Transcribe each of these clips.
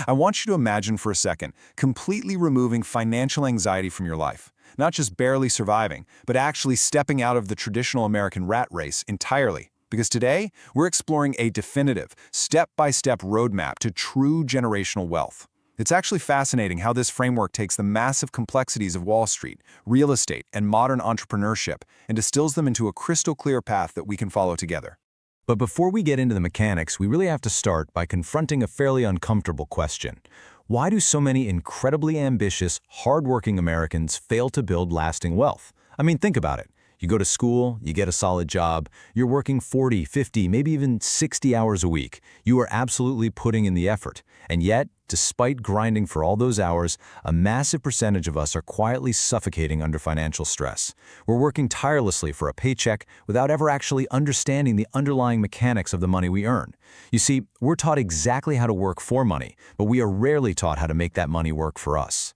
I want you to imagine for a second completely removing financial anxiety from your life. Not just barely surviving, but actually stepping out of the traditional American rat race entirely. Because today, we're exploring a definitive, step-by-step roadmap to true generational wealth. It's actually fascinating how this framework takes the massive complexities of Wall Street, real estate, and modern entrepreneurship and distills them into a crystal-clear path that we can follow together. But before we get into the mechanics, we really have to start by confronting a fairly uncomfortable question. Why do so many incredibly ambitious, hardworking Americans fail to build lasting wealth? I mean, think about it. You go to school, you get a solid job, you're working 40, 50, maybe even 60 hours a week. You are absolutely putting in the effort. And yet, despite grinding for all those hours, a massive percentage of us are quietly suffocating under financial stress. We're working tirelessly for a paycheck without ever actually understanding the underlying mechanics of the money we earn. You see, we're taught exactly how to work for money, but we are rarely taught how to make that money work for us.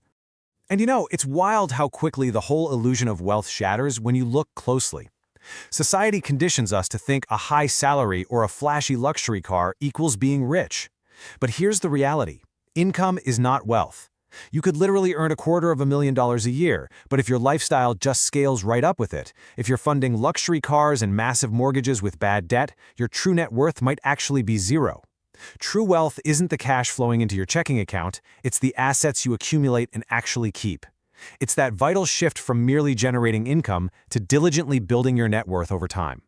And you know, it's wild how quickly the whole illusion of wealth shatters when you look closely. Society conditions us to think a high salary or a flashy luxury car equals being rich. But here's the reality. Income is not wealth. You could literally earn $250,000 a year, but if your lifestyle just scales right up with it, if you're funding luxury cars and massive mortgages with bad debt, your true net worth might actually be zero. True wealth isn't the cash flowing into your checking account, it's the assets you accumulate and actually keep. It's that vital shift from merely generating income to diligently building your net worth over time.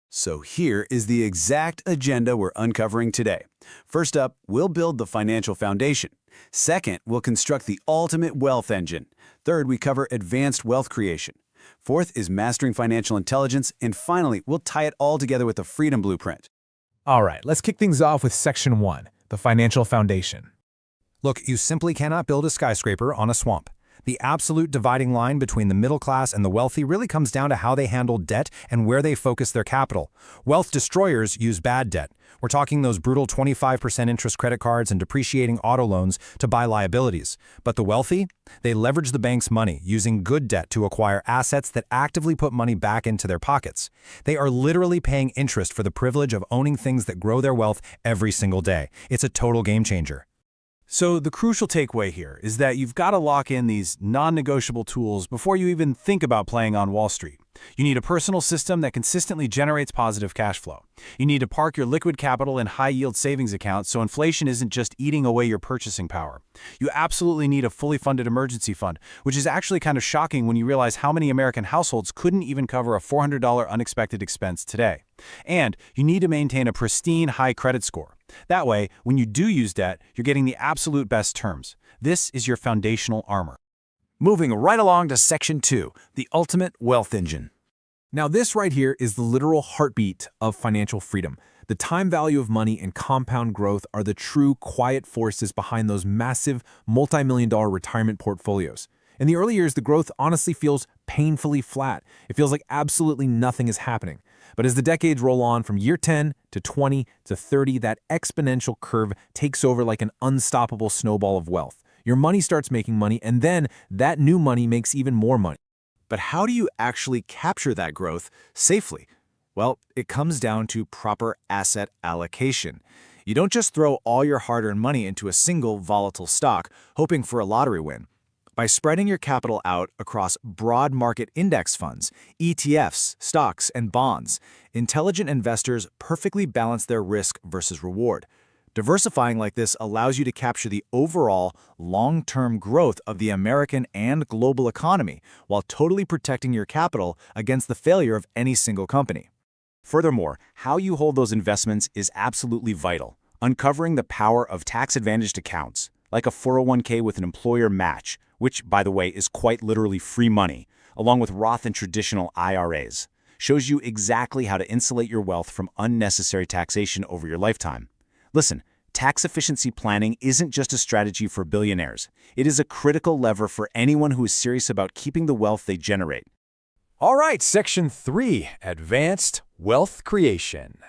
So here is the exact agenda we're uncovering today. First up, we'll build the financial foundation. Second, we'll construct the ultimate wealth engine. Third, we cover advanced wealth creation. Fourth is mastering financial intelligence. And finally, we'll tie it all together with the Freedom Blueprint. All right, let's kick things off with Section 1, the financial foundation. Look, you simply cannot build a skyscraper on a swamp. The absolute dividing line between the middle class and the wealthy really comes down to how they handle debt and where they focus their capital. Wealth destroyers use bad debt. We're talking those brutal 25% interest credit cards and depreciating auto loans to buy liabilities. But the wealthy? They leverage the bank's money, using good debt to acquire assets that actively put money back into their pockets. They are literally paying interest for the privilege of owning things that grow their wealth every single day. It's a total game changer. So the crucial takeaway here is that you've got to lock in these non-negotiable tools before you even think about playing on Wall Street. You need a personal system that consistently generates positive cash flow. You need to park your liquid capital in high-yield savings accounts so inflation isn't just eating away your purchasing power. You absolutely need a fully funded emergency fund, which is actually kind of shocking when you realize how many American households couldn't even cover a $400 unexpected expense today. And you need to maintain a pristine high credit score. That way, when you do use debt, you're getting the absolute best terms. This is your foundational armor. Moving right along to Section 2, the ultimate wealth engine. Now this right here is the literal heartbeat of financial freedom. The time value of money and compound growth are the true quiet forces behind those massive multi-million-dollar retirement portfolios. In the early years, the growth honestly feels painfully flat. It feels like absolutely nothing is happening. But as the decades roll on from year 10 to 20 to 30, that exponential curve takes over like an unstoppable snowball of wealth. Your money starts making money, and then that new money makes even more money. But how do you actually capture that growth safely? Well, it comes down to proper asset allocation. You don't just throw all your hard-earned money into a single volatile stock, hoping for a lottery win. By spreading your capital out across broad market index funds, ETFs, stocks, and bonds, intelligent investors perfectly balance their risk versus reward. Diversifying like this allows you to capture the overall long-term growth of the American and global economy while totally protecting your capital against the failure of any single company. Furthermore, how you hold those investments is absolutely vital. Uncovering the power of tax-advantaged accounts, like a 401k with an employer match, which, by the way, is quite literally free money, along with Roth and traditional IRAs, shows you exactly how to insulate your wealth from unnecessary taxation over your lifetime. Listen, tax efficiency planning isn't just a strategy for billionaires. It is a critical lever for anyone who is serious about keeping the wealth they generate. All right, Section 3, Advanced Wealth Creation.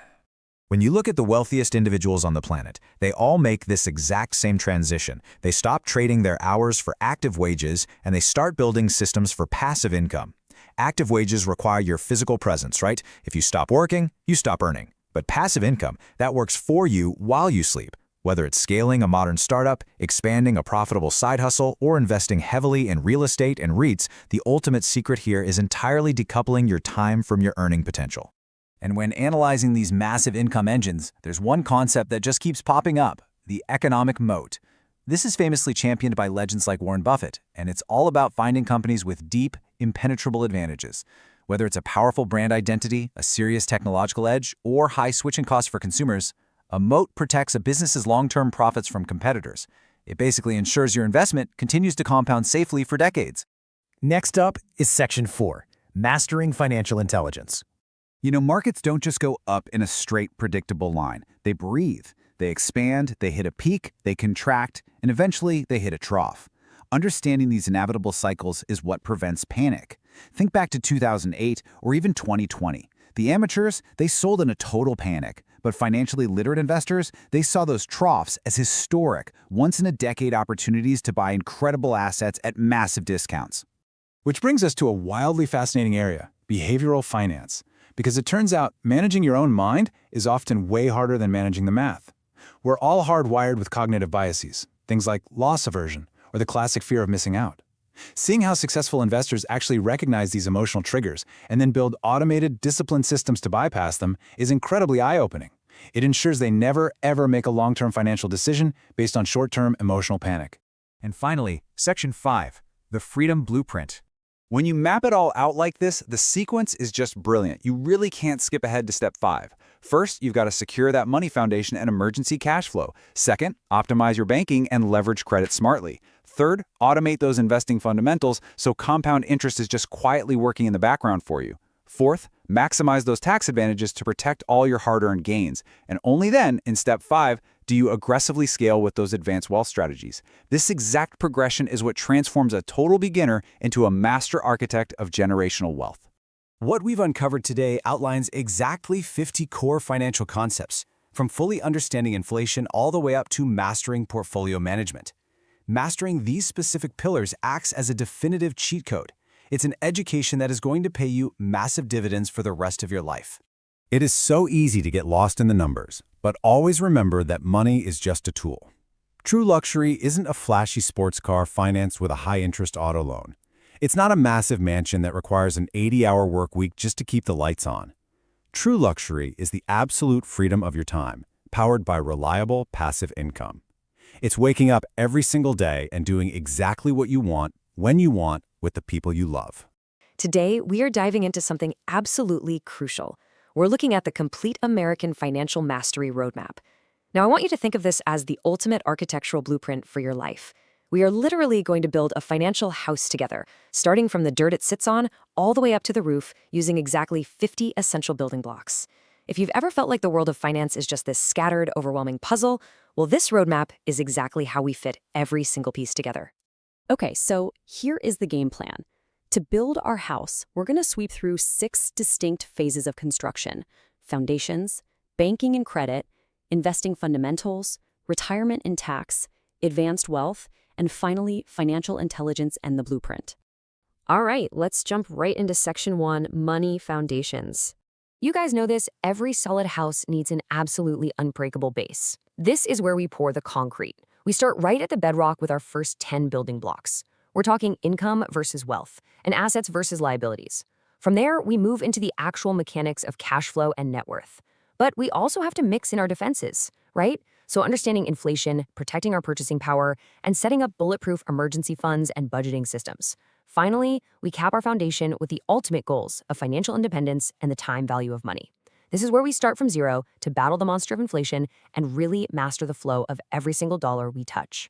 When you look at the wealthiest individuals on the planet, they all make this exact same transition. They stop trading their hours for active wages, and they start building systems for passive income. Active wages require your physical presence, right? If you stop working, you stop earning. But passive income, that works for you while you sleep. Whether it's scaling a modern startup, expanding a profitable side hustle, or investing heavily in real estate and REITs, the ultimate secret here is entirely decoupling your time from your earning potential. And when analyzing these massive income engines, there's one concept that just keeps popping up: the economic moat. This is famously championed by legends like Warren Buffett, and it's all about finding companies with deep, impenetrable advantages. Whether it's a powerful brand identity, a serious technological edge, or high switching costs for consumers, a moat protects a business's long-term profits from competitors. It basically ensures your investment continues to compound safely for decades. Next up is Section 4, Mastering Financial Intelligence. Markets don't just go up in a straight, predictable line. They breathe. They expand, they hit a peak, they contract, and eventually they hit a trough. Understanding these inevitable cycles is what prevents panic. Think back to 2008 or even 2020. The amateurs, they sold in a total panic. But financially literate investors, they saw those troughs as historic, once-in-a-decade opportunities to buy incredible assets at massive discounts. Which brings us to a wildly fascinating area, behavioral finance. Because it turns out managing your own mind is often way harder than managing the math. We're all hardwired with cognitive biases, things like loss aversion or the classic fear of missing out. Seeing how successful investors actually recognize these emotional triggers and then build automated, disciplined systems to bypass them is incredibly eye-opening. It ensures they never, ever make a long-term financial decision based on short-term emotional panic. And finally, Section 5, the Freedom Blueprint. When you map it all out like this, the sequence is just brilliant. You really can't skip ahead to step 5. First, you've got to secure that money foundation and emergency cash flow. Second, optimize your banking and leverage credit smartly. Third, automate those investing fundamentals so compound interest is just quietly working in the background for you. Fourth, maximize those tax advantages to protect all your hard-earned gains. And only then, in step 5, do you aggressively scale with those advanced wealth strategies. This exact progression is what transforms a total beginner into a master architect of generational wealth. What we've uncovered today outlines exactly 50 core financial concepts, from fully understanding inflation all the way up to mastering portfolio management. Mastering these specific pillars acts as a definitive cheat code. It's an education that is going to pay you massive dividends for the rest of your life. It is so easy to get lost in the numbers, but always remember that money is just a tool. True luxury isn't a flashy sports car financed with a high-interest auto loan. It's not a massive mansion that requires an 80-hour work week just to keep the lights on. True luxury is the absolute freedom of your time, powered by reliable passive income. It's waking up every single day and doing exactly what you want, when you want, with the people you love. Today, we are diving into something absolutely crucial. We're looking at the complete American financial mastery roadmap. Now, I want you to think of this as the ultimate architectural blueprint for your life. We are literally going to build a financial house together, starting from the dirt it sits on all the way up to the roof, using exactly 50 essential building blocks. If you've ever felt like the world of finance is just this scattered, overwhelming puzzle, well, this roadmap is exactly how we fit every single piece together. Okay, so here is the game plan. To build our house, we're going to sweep through 6 distinct phases of construction: foundations, banking and credit, investing fundamentals, retirement and tax, advanced wealth, and finally, financial intelligence and the blueprint. All right, let's jump right into Section 1, Money Foundations. You guys know this, every solid house needs an absolutely unbreakable base. This is where we pour the concrete. We start right at the bedrock with our first 10 building blocks. We're talking income versus wealth, and assets versus liabilities. From there, we move into the actual mechanics of cash flow and net worth. But we also have to mix in our defenses, right? So understanding inflation, protecting our purchasing power, and setting up bulletproof emergency funds and budgeting systems. Finally, we cap our foundation with the ultimate goals of financial independence and the time value of money. This is where we start from zero to battle the monster of inflation and really master the flow of every single dollar we touch.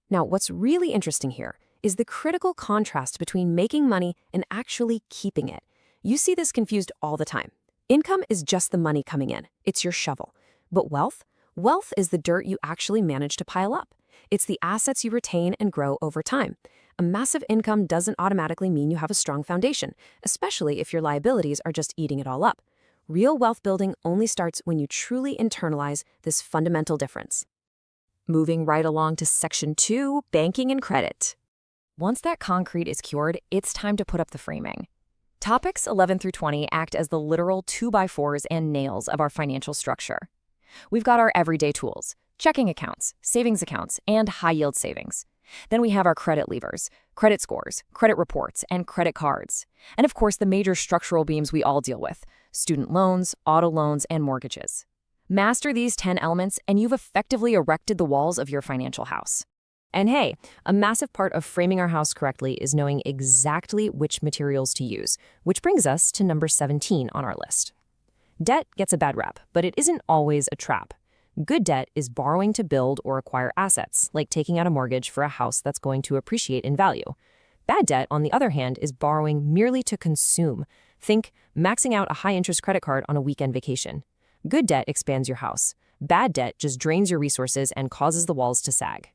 Now, what's really interesting here is the critical contrast between making money and actually keeping it. You see this confused all the time. Income is just the money coming in. It's your shovel. But wealth? Wealth is the dirt you actually manage to pile up. It's the assets you retain and grow over time. A massive income doesn't automatically mean you have a strong foundation, especially if your liabilities are just eating it all up. Real wealth building only starts when you truly internalize this fundamental difference. Moving right along to Section 2, Banking and Credit. Once that concrete is cured, it's time to put up the framing. Topics 11 through 20 act as the literal 2x4s and nails of our financial structure. We've got our everyday tools: checking accounts, savings accounts, and high-yield savings. Then we have our credit levers, credit scores, credit reports, and credit cards. And of course, the major structural beams we all deal with, student loans, auto loans, and mortgages. Master these 10 elements, and you've effectively erected the walls of your financial house. And hey, a massive part of framing our house correctly is knowing exactly which materials to use, which brings us to number 17 on our list. Debt gets a bad rap, but it isn't always a trap. Good debt is borrowing to build or acquire assets, like taking out a mortgage for a house that's going to appreciate in value. Bad debt, on the other hand, is borrowing merely to consume. Think maxing out a high-interest credit card on a weekend vacation. Good debt expands your house. Bad debt just drains your resources and causes the walls to sag.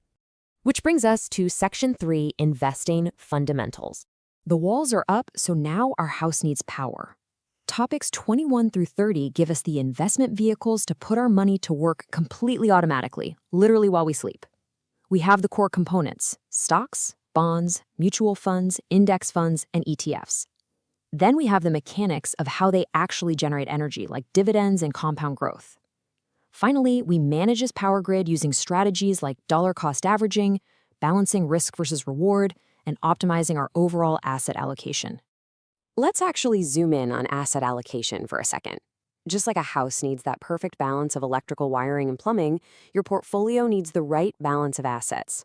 Which brings us to Section 3, Investing Fundamentals. The walls are up, so now our house needs power. Topics 21 through 30 give us the investment vehicles to put our money to work completely automatically, literally while we sleep. We have the core components: stocks, bonds, mutual funds, index funds, and ETFs. Then we have the mechanics of how they actually generate energy, like dividends and compound growth. Finally, we manage this power grid using strategies like dollar cost averaging, balancing risk versus reward, and optimizing our overall asset allocation. Let's actually zoom in on asset allocation for a second. Just like a house needs that perfect balance of electrical wiring and plumbing, your portfolio needs the right balance of assets.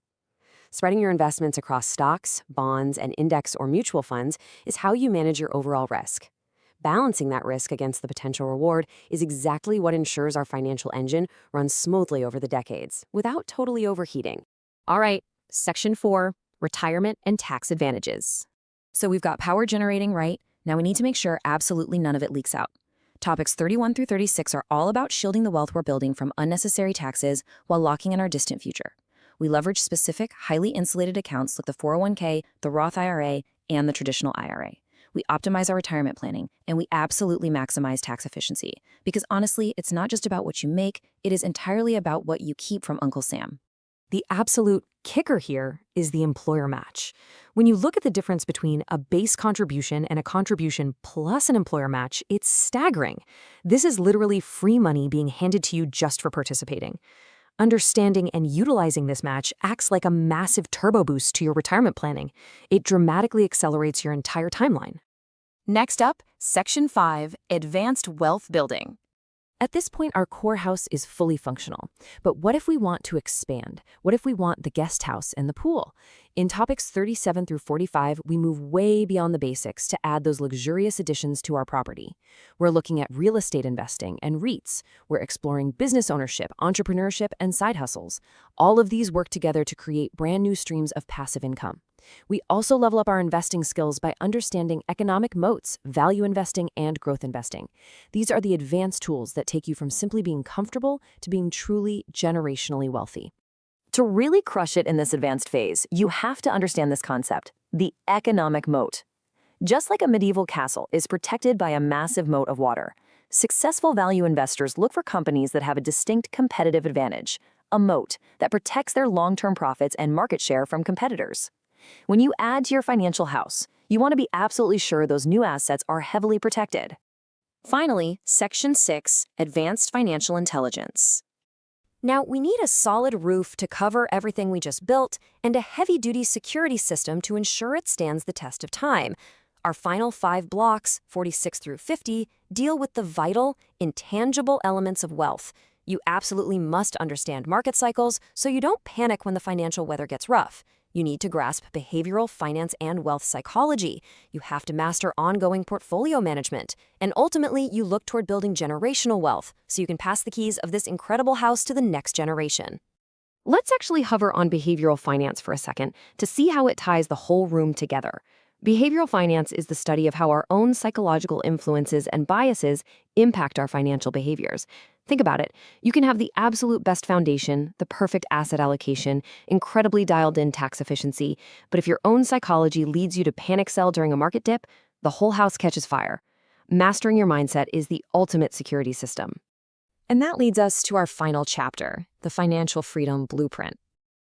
Spreading your investments across stocks, bonds, and index or mutual funds is how you manage your overall risk. Balancing that risk against the potential reward is exactly what ensures our financial engine runs smoothly over the decades, without totally overheating. All right, Section 4, Retirement and Tax Advantages. So we've got power generating right. Now we need to make sure absolutely none of it leaks out. Topics 31 through 36 are all about shielding the wealth we're building from unnecessary taxes while locking in our distant future. We leverage specific, highly insulated accounts like the 401k, the Roth IRA, and the traditional IRA. We optimize our retirement planning, and we absolutely maximize tax efficiency. Because honestly, it's not just about what you make, it is entirely about what you keep from Uncle Sam. The absolute kicker here is the employer match. When you look at the difference between a base contribution and a contribution plus an employer match, it's staggering. This is literally free money being handed to you just for participating. Understanding and utilizing this match acts like a massive turbo boost to your retirement planning. It dramatically accelerates your entire timeline. Next up, Section 5, Advanced Wealth Building. At this point, our core house is fully functional. But what if we want to expand? What if we want the guest house and the pool? In topics 37 through 45, we move way beyond the basics to add those luxurious additions to our property. We're looking at real estate investing and REITs. We're exploring business ownership, entrepreneurship, and side hustles. All of these work together to create brand new streams of passive income. We also level up our investing skills by understanding economic moats, value investing, and growth investing. These are the advanced tools that take you from simply being comfortable to being truly generationally wealthy. To really crush it in this advanced phase, you have to understand this concept, the economic moat. Just like a medieval castle is protected by a massive moat of water, successful value investors look for companies that have a distinct competitive advantage, a moat that protects their long-term profits and market share from competitors. When you add to your financial house, you want to be absolutely sure those new assets are heavily protected. Finally, Section 6, Advanced Financial Intelligence. Now, we need a solid roof to cover everything we just built and a heavy-duty security system to ensure it stands the test of time. Our final 5 blocks, 46 through 50, deal with the vital, intangible elements of wealth. You absolutely must understand market cycles so you don't panic when the financial weather gets rough. You need to grasp behavioral, finance, and wealth psychology. You have to master ongoing portfolio management. And ultimately, you look toward building generational wealth so you can pass the keys of this incredible house to the next generation. Let's actually hover on behavioral finance for a second to see how it ties the whole room together. Behavioral finance is the study of how our own psychological influences and biases impact our financial behaviors. Think about it. You can have the absolute best foundation, the perfect asset allocation, incredibly dialed-in tax efficiency, but if your own psychology leads you to panic sell during a market dip, the whole house catches fire. Mastering your mindset is the ultimate security system. And that leads us to our final chapter, the Financial Freedom Blueprint.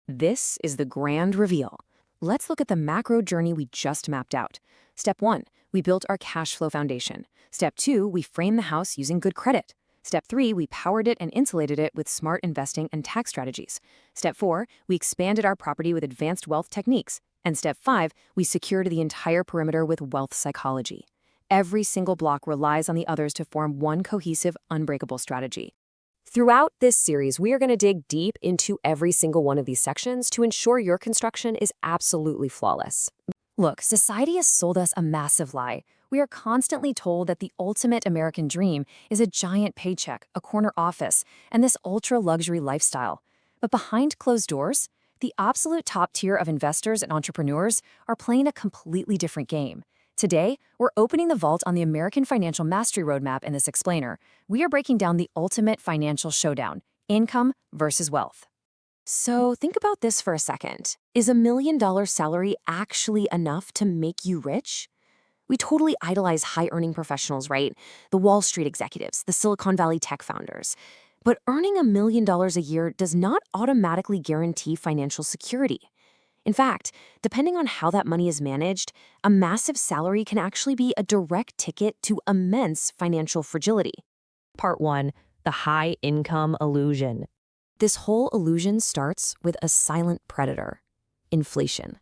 This is the grand reveal. Let's look at the macro journey we just mapped out. Step 1, we built our cash flow foundation. Step 2, we frame the house using good credit. Step 3, we powered it and insulated it with smart investing and tax strategies. Step 4, we expanded our property with advanced wealth techniques. And Step 5, we secured the entire perimeter with wealth psychology. Every single block relies on the others to form one cohesive, unbreakable strategy. Throughout this series, we are going to dig deep into every single one of these sections to ensure your construction is absolutely flawless. Look, society has sold us a massive lie. We are constantly told that the ultimate American dream is a giant paycheck, a corner office, and this ultra-luxury lifestyle. But behind closed doors, the absolute top tier of investors and entrepreneurs are playing a completely different game. Today, we're opening the vault on the American Financial Mastery Roadmap in this explainer. We are breaking down the ultimate financial showdown, income versus wealth. So think about this for a second. Is $1 million salary actually enough to make you rich? We totally idolize high-earning professionals, right? The Wall Street executives, the Silicon Valley tech founders. But earning $1 million a year does not automatically guarantee financial security. In fact, depending on how that money is managed, a massive salary can actually be a direct ticket to immense financial fragility. Part 1. The high income illusion. This whole illusion starts with a silent predator, inflation.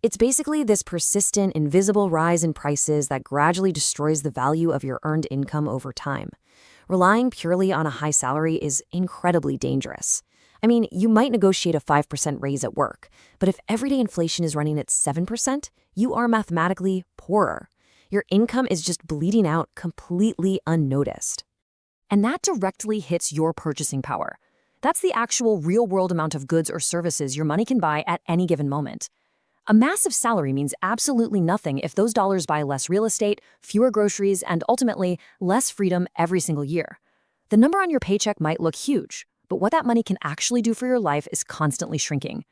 It's basically this persistent, invisible rise in prices that gradually destroys the value of your earned income over time. Relying purely on a high salary is incredibly dangerous. I mean, you might negotiate a 5% raise at work, but if everyday inflation is running at 7%, you are mathematically poorer. Your income is just bleeding out completely unnoticed. And that directly hits your purchasing power. That's the actual real-world amount of goods or services your money can buy at any given moment. A massive salary means absolutely nothing if those dollars buy less real estate, fewer groceries, and ultimately less freedom every single year. The number on your paycheck might look huge, but what that money can actually do for your life is constantly shrinking.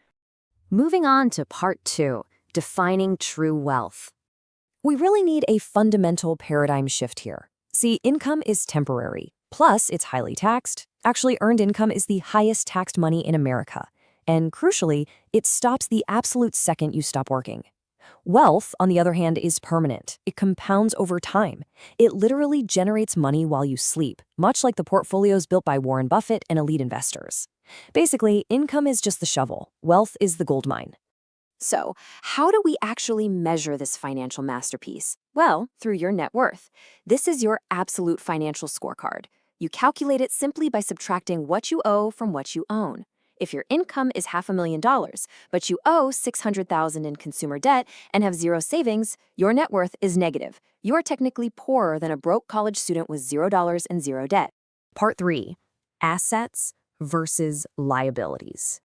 Moving on to part 2, defining true wealth. We really need a fundamental paradigm shift here. See, income is temporary, plus it's highly taxed. Actually, earned income is the highest taxed money in America. And crucially, it stops the absolute second you stop working. Wealth, on the other hand, is permanent. It compounds over time. It literally generates money while you sleep, much like the portfolios built by Warren Buffett and elite investors. Basically, income is just the shovel. Wealth is the gold mine. So, how do we actually measure this financial masterpiece? Well, through your net worth. This is your absolute financial scorecard. You calculate it simply by subtracting what you owe from what you own. If your income is $500,000, but you owe $600,000 in consumer debt and have zero savings, your net worth is negative. You are technically poorer than a broke college student with $0 and zero debt. Part 3. Assets versus liabilities.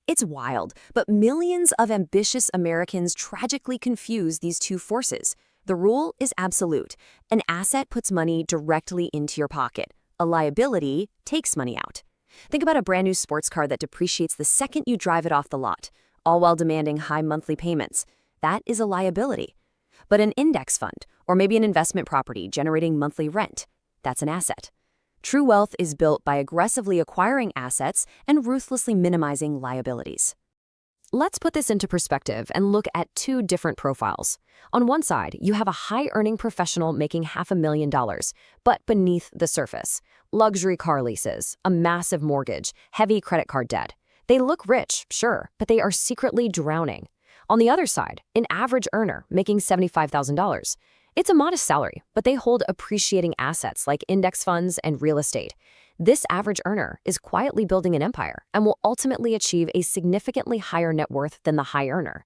It's wild, but millions of ambitious Americans tragically confuse these two forces. The rule is absolute. An asset puts money directly into your pocket. A liability takes money out. Think about a brand new sports car that depreciates the second you drive it off the lot, all while demanding high monthly payments. That is a liability. But an index fund, or maybe an investment property generating monthly rent, that's an asset. True wealth is built by aggressively acquiring assets and ruthlessly minimizing liabilities. Let's put this into perspective and look at two different profiles. On one side, you have a high-earning professional making $500,000, but beneath the surface, luxury car leases, a massive mortgage, heavy credit card debt. They look rich, sure, but they are secretly drowning. On the other side, an average earner making $75,000. It's a modest salary, but they hold appreciating assets like index funds and real estate. This average earner is quietly building an empire and will ultimately achieve a significantly higher net worth than the high earner.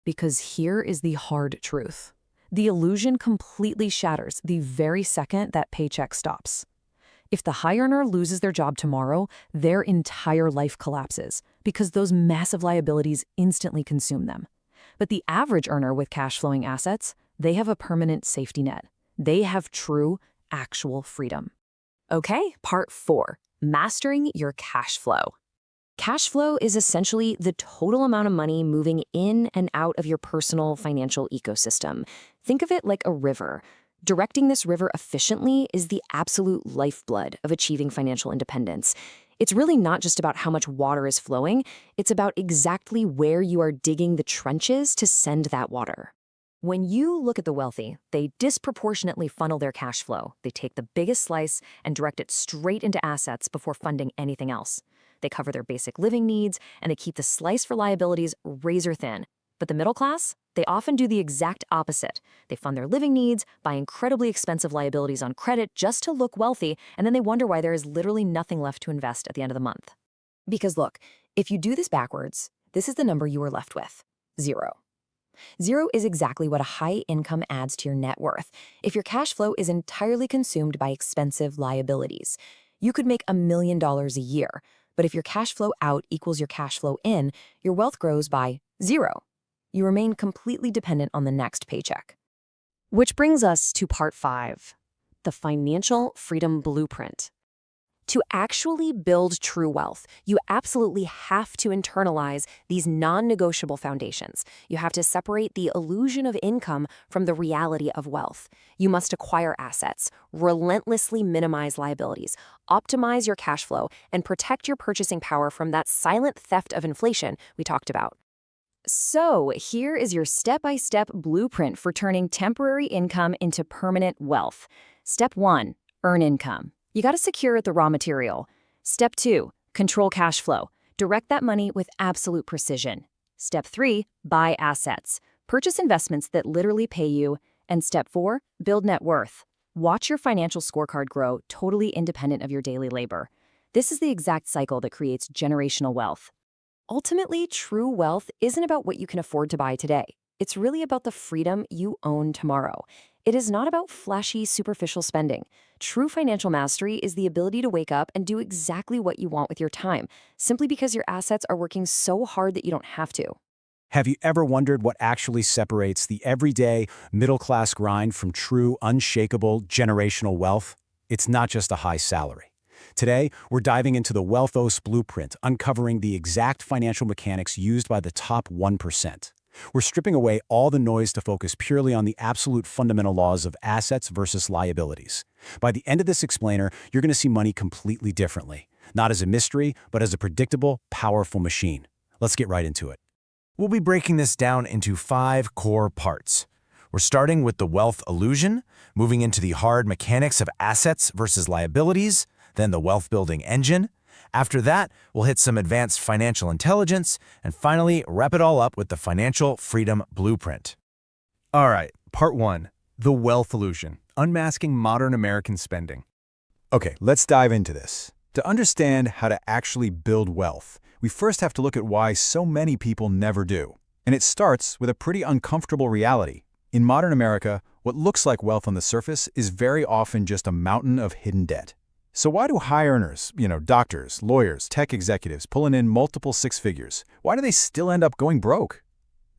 Because here is the hard truth. The illusion completely shatters the very second that paycheck stops. If the high earner loses their job tomorrow, their entire life collapses because those massive liabilities instantly consume them. But the average earner with cash-flowing assets, they have a permanent safety net. They have true, actual freedom. Okay, part 4, mastering your cash flow. Cash flow is essentially the total amount of money moving in and out of your personal financial ecosystem. Think of it like a river. Directing this river efficiently is the absolute lifeblood of achieving financial independence. It's really not just about how much water is flowing, it's about exactly where you are digging the trenches to send that water. When you look at the wealthy, they disproportionately funnel their cash flow. They take the biggest slice and direct it straight into assets before funding anything else. They cover their basic living needs, and they keep the slice for liabilities razor thin. But the middle class? They often do the exact opposite. They fund their living needs, buy incredibly expensive liabilities on credit just to look wealthy, and then they wonder why there is literally nothing left to invest at the end of the month. Because look, if you do this backwards, this is the number you are left with: zero. Zero is exactly what a high income adds to your net worth. If your cash flow is entirely consumed by expensive liabilities, you could make $1 million a year. But if your cash flow out equals your cash flow in, your wealth grows by zero. You remain completely dependent on the next paycheck. Which brings us to part 5, the financial freedom blueprint. To actually build true wealth, you absolutely have to internalize these non-negotiable foundations. You have to separate the illusion of income from the reality of wealth. You must acquire assets, relentlessly minimize liabilities, optimize your cash flow, and protect your purchasing power from that silent theft of inflation we talked about. So, here is your step-by-step blueprint for turning temporary income into permanent wealth. Step 1, earn income. You got to secure the raw material. Step 2, control cash flow. Direct that money with absolute precision. Step 3, buy assets. Purchase investments that literally pay you. And step 4, build net worth. Watch your financial scorecard grow totally independent of your daily labor. This is the exact cycle that creates generational wealth. Ultimately, true wealth isn't about what you can afford to buy today. It's really about the freedom you own tomorrow. It is not about flashy, superficial spending. True financial mastery is the ability to wake up and do exactly what you want with your time, simply because your assets are working so hard that you don't have to. Have you ever wondered what actually separates the everyday, middle-class grind from true, unshakable, generational wealth? It's not just a high salary. Today, we're diving into the WealthOS blueprint, uncovering the exact financial mechanics used by the top 1%. We're stripping away all the noise to focus purely on the absolute fundamental laws of assets versus liabilities. By the end of this explainer, you're going to see money completely differently, not as a mystery, but as a predictable, powerful machine. Let's get right into it. We'll be breaking this down into 5 core parts. We're starting with the wealth illusion, moving into the hard mechanics of assets versus liabilities, then the wealth-building engine. After that, we'll hit some advanced financial intelligence, and finally, wrap it all up with the financial freedom blueprint. All right, part 1, the wealth illusion, unmasking modern American spending. Okay, let's dive into this. To understand how to actually build wealth, we first have to look at why so many people never do. And it starts with a pretty uncomfortable reality. In modern America, what looks like wealth on the surface is very often just a mountain of hidden debt. So why do high earners, doctors, lawyers, tech executives pulling in multiple 6 figures, why do they still end up going broke?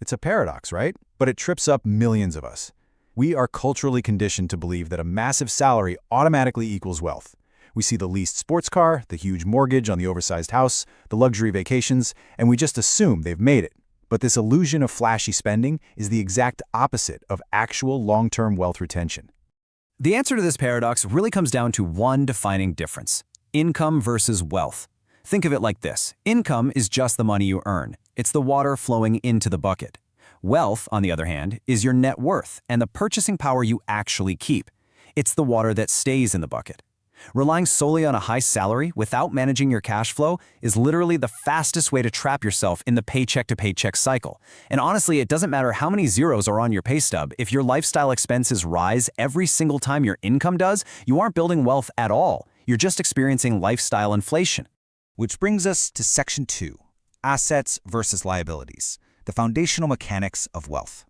It's a paradox, right? But it trips up millions of us. We are culturally conditioned to believe that a massive salary automatically equals wealth. We see the leased sports car, the huge mortgage on the oversized house, the luxury vacations, and we just assume they've made it. But this illusion of flashy spending is the exact opposite of actual long-term wealth retention. The answer to this paradox really comes down to one defining difference: income versus wealth. Think of it like this. Income is just the money you earn. It's the water flowing into the bucket. Wealth, on the other hand, is your net worth and the purchasing power you actually keep. It's the water that stays in the bucket. Relying solely on a high salary without managing your cash flow is literally the fastest way to trap yourself in the paycheck-to-paycheck cycle. And honestly, it doesn't matter how many zeros are on your pay stub. If your lifestyle expenses rise every single time your income does, you aren't building wealth at all. You're just experiencing lifestyle inflation. Which brings us to Section 2, Assets versus Liabilities, the foundational mechanics of wealth.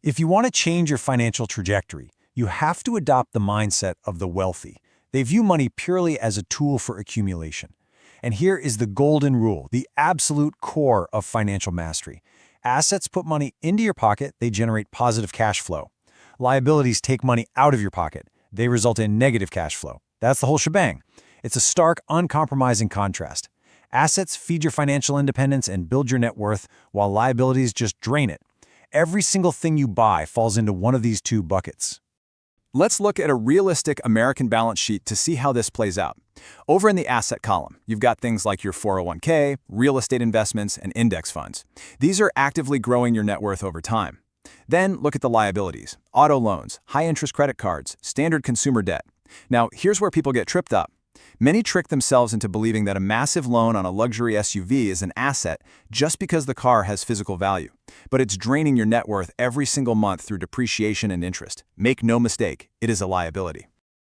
If you want to change your financial trajectory, you have to adopt the mindset of the wealthy. They view money purely as a tool for accumulation. And here is the golden rule, the absolute core of financial mastery. Assets put money into your pocket, they generate positive cash flow. Liabilities take money out of your pocket. They result in negative cash flow. That's the whole shebang. It's a stark, uncompromising contrast. Assets feed your financial independence and build your net worth, while liabilities just drain it. Every single thing you buy falls into one of these 2 buckets. Let's look at a realistic American balance sheet to see how this plays out. Over in the asset column, you've got things like your 401k, real estate investments, and index funds. These are actively growing your net worth over time. Then look at the liabilities: auto loans, high-interest credit cards, standard consumer debt. Now, here's where people get tripped up. Many trick themselves into believing that a massive loan on a luxury SUV is an asset just because the car has physical value. But it's draining your net worth every single month through depreciation and interest. Make no mistake, it is a liability.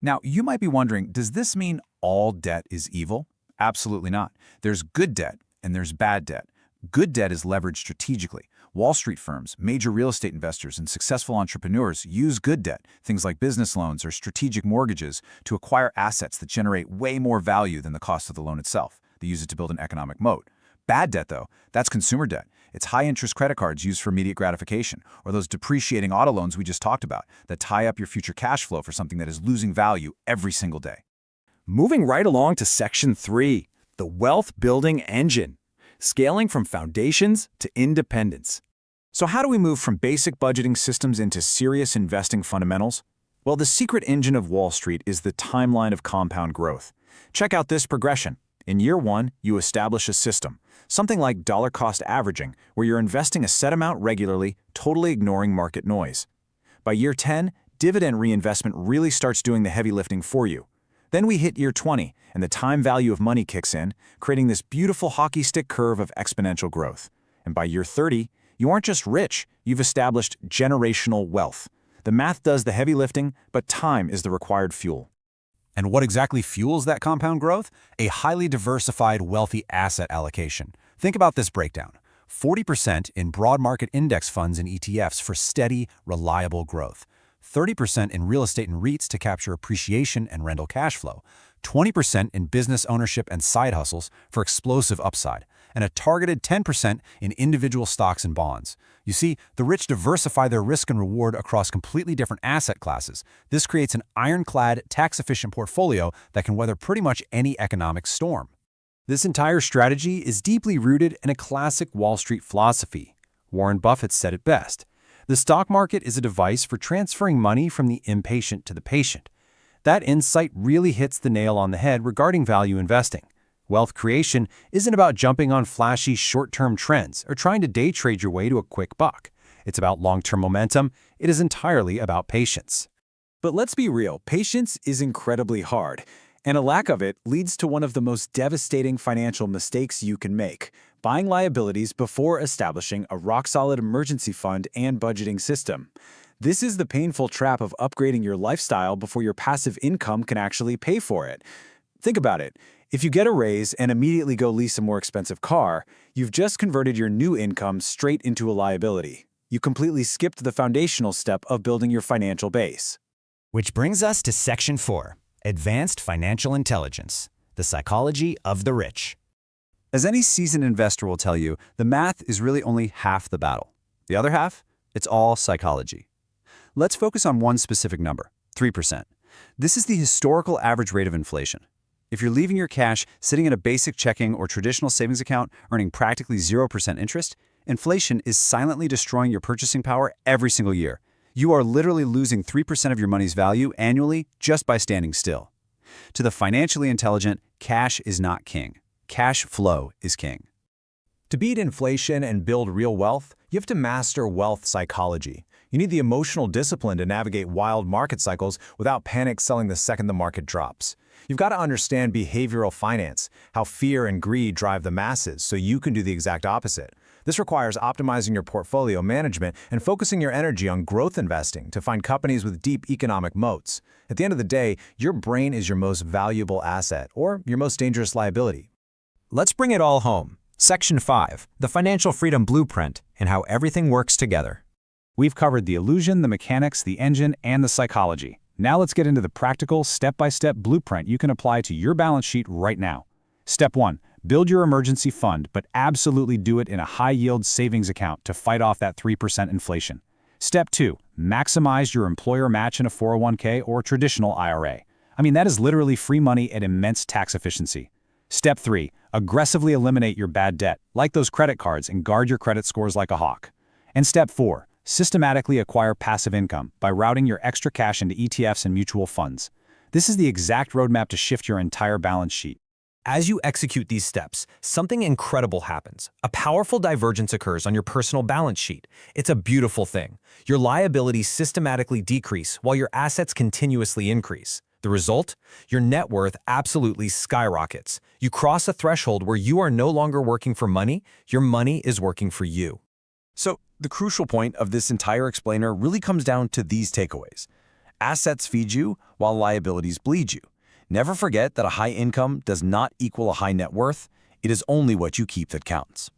Now, you might be wondering, does this mean all debt is evil? Absolutely not. There's good debt and there's bad debt. Good debt is leveraged strategically. Wall Street firms, major real estate investors, and successful entrepreneurs use good debt, things like business loans or strategic mortgages, to acquire assets that generate way more value than the cost of the loan itself. They use it to build an economic moat. Bad debt, though, that's consumer debt. It's high-interest credit cards used for immediate gratification, or those depreciating auto loans we just talked about that tie up your future cash flow for something that is losing value every single day. Moving right along to Section 3, the Wealth Building Engine. Scaling from foundations to independence. So how do we move from basic budgeting systems into serious investing fundamentals? Well, the secret engine of Wall Street is the timeline of compound growth. Check out this progression. In year 1, you establish a system, something like dollar-cost averaging, where you're investing a set amount regularly, totally ignoring market noise. By year 10, dividend reinvestment really starts doing the heavy lifting for you. Then we hit year 20, and the time value of money kicks in, creating this beautiful hockey stick curve of exponential growth. And by year 30, you aren't just rich, you've established generational wealth. The math does the heavy lifting, but time is the required fuel. And what exactly fuels that compound growth? A highly diversified, wealthy asset allocation. Think about this breakdown. 40% in broad market index funds and ETFs for steady, reliable growth. 30% in real estate and REITs to capture appreciation and rental cash flow, 20% in business ownership and side hustles for explosive upside, and a targeted 10% in individual stocks and bonds. You see, the rich diversify their risk and reward across completely different asset classes. This creates an ironclad, tax-efficient portfolio that can weather pretty much any economic storm. This entire strategy is deeply rooted in a classic Wall Street philosophy. Warren Buffett said it best: "The stock market is a device for transferring money from the impatient to the patient." That insight really hits the nail on the head regarding value investing. Wealth creation isn't about jumping on flashy short-term trends or trying to day trade your way to a quick buck. It's about long-term momentum. It is entirely about patience. But let's be real, patience is incredibly hard, and a lack of it leads to one of the most devastating financial mistakes you can make: buying liabilities before establishing a rock-solid emergency fund and budgeting system. This is the painful trap of upgrading your lifestyle before your passive income can actually pay for it. Think about it. If you get a raise and immediately go lease a more expensive car, you've just converted your new income straight into a liability. You completely skipped the foundational step of building your financial base. Which brings us to Section 4, Advanced Financial Intelligence, the Psychology of the Rich. As any seasoned investor will tell you, the math is really only half the battle. The other half? It's all psychology. Let's focus on one specific number, 3%. This is the historical average rate of inflation. If you're leaving your cash sitting in a basic checking or traditional savings account earning practically 0% interest, inflation is silently destroying your purchasing power every single year. You are literally losing 3% of your money's value annually just by standing still. To the financially intelligent, cash is not king. Cash flow is king. To beat inflation and build real wealth, you have to master wealth psychology. You need the emotional discipline to navigate wild market cycles without panic selling the second the market drops. You've got to understand behavioral finance, how fear and greed drive the masses, so you can do the exact opposite. This requires optimizing your portfolio management and focusing your energy on growth investing to find companies with deep economic moats. At the end of the day, your brain is your most valuable asset or your most dangerous liability. Let's bring it all home. Section 5, the Financial Freedom Blueprint and how everything works together. We've covered the illusion, the mechanics, the engine, and the psychology. Now let's get into the practical, step-by-step blueprint you can apply to your balance sheet right now. Step 1. Build your emergency fund, but absolutely do it in a high-yield savings account to fight off that 3% inflation. Step 2. Maximize your employer match in a 401k or traditional IRA. I mean, that is literally free money at immense tax efficiency. Step 3. Aggressively eliminate your bad debt, like those credit cards, and guard your credit scores like a hawk. And Step 4. Systematically acquire passive income by routing your extra cash into ETFs and mutual funds. This is the exact roadmap to shift your entire balance sheet. As you execute these steps, something incredible happens. A powerful divergence occurs on your personal balance sheet. It's a beautiful thing. Your liabilities systematically decrease while your assets continuously increase. The result? Your net worth absolutely skyrockets. You cross a threshold where you are no longer working for money, your money is working for you. So, the crucial point of this entire explainer really comes down to these takeaways. Assets feed you while liabilities bleed you. Never forget that a high income does not equal a high net worth. It is only what you keep that counts.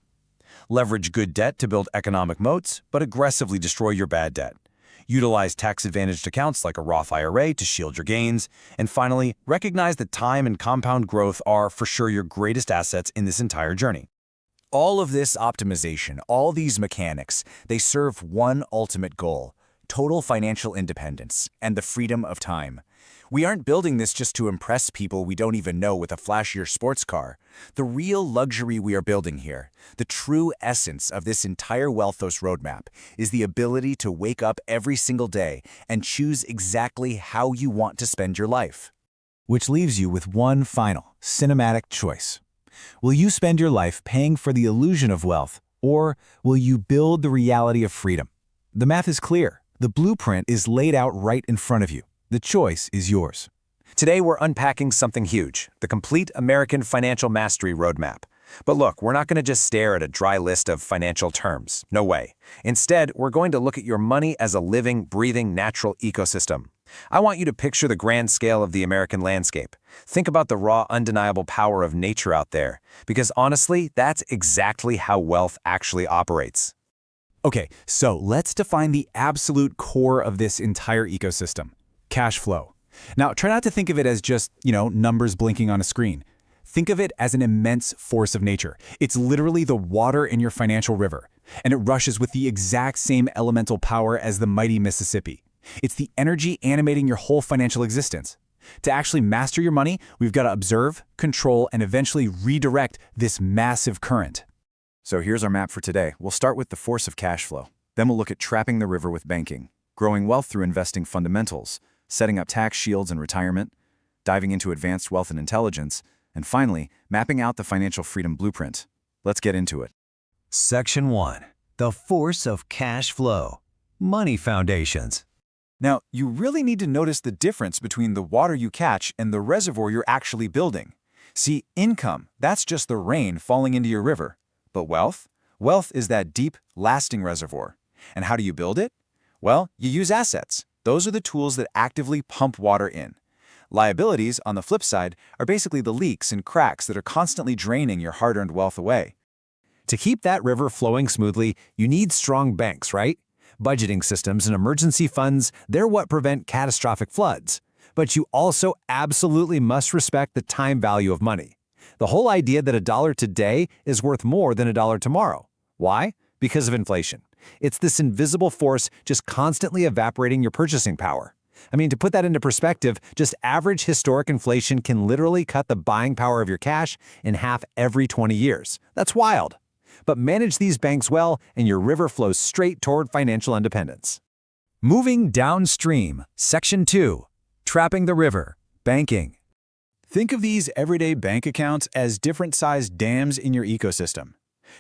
Leverage good debt to build economic moats, but aggressively destroy your bad debt. Utilize tax-advantaged accounts like a Roth IRA to shield your gains. And finally, recognize that time and compound growth are for sure your greatest assets in this entire journey. All of this optimization, all these mechanics, they serve one ultimate goal: total financial independence and the freedom of time. We aren't building this just to impress people we don't even know with a flashier sports car. The real luxury we are building here, the true essence of this entire WealthOS roadmap, is the ability to wake up every single day and choose exactly how you want to spend your life. Which leaves you with one final, cinematic choice. Will you spend your life paying for the illusion of wealth, or will you build the reality of freedom? The math is clear. The blueprint is laid out right in front of you. The choice is yours. Today, we're unpacking something huge, the complete American Financial Mastery Roadmap. But look, we're not going to just stare at a dry list of financial terms. No way. Instead, we're going to look at your money as a living, breathing, natural ecosystem. I want you to picture the grand scale of the American landscape. Think about the raw, undeniable power of nature out there, because honestly, that's exactly how wealth actually operates. Okay, so let's define the absolute core of this entire ecosystem: cash flow. Now, try not to think of it as just, numbers blinking on a screen. Think of it as an immense force of nature. It's literally the water in your financial river, and it rushes with the exact same elemental power as the mighty Mississippi. It's the energy animating your whole financial existence. To actually master your money, we've got to observe, control, and eventually redirect this massive current. So here's our map for today. We'll start with the force of cash flow. Then we'll look at trapping the river with banking, growing wealth through investing fundamentals, setting up tax shields and retirement, diving into advanced wealth and intelligence, and finally, mapping out the financial freedom blueprint. Let's get into it. Section 1. The force of cash flow. Money foundations. Now, you really need to notice the difference between the water you catch and the reservoir you're actually building. See, income, that's just the rain falling into your river. But wealth? Wealth is that deep, lasting reservoir. And how do you build it? Well, you use assets. Those are the tools that actively pump water in. Liabilities, on the flip side, are basically the leaks and cracks that are constantly draining your hard-earned wealth away. To keep that river flowing smoothly, you need strong banks, right? Budgeting systems and emergency funds, they're what prevent catastrophic floods. But you also absolutely must respect the time value of money. The whole idea that $1 today is worth more than $1 tomorrow. Why? Because of inflation. It's this invisible force just constantly evaporating your purchasing power. I mean, to put that into perspective, just average historic inflation can literally cut the buying power of your cash in half every 20 years. That's wild. But manage these banks well, and your river flows straight toward financial independence. Moving downstream, Section 2. Trapping the river, banking. Think of these everyday bank accounts as different-sized dams in your ecosystem.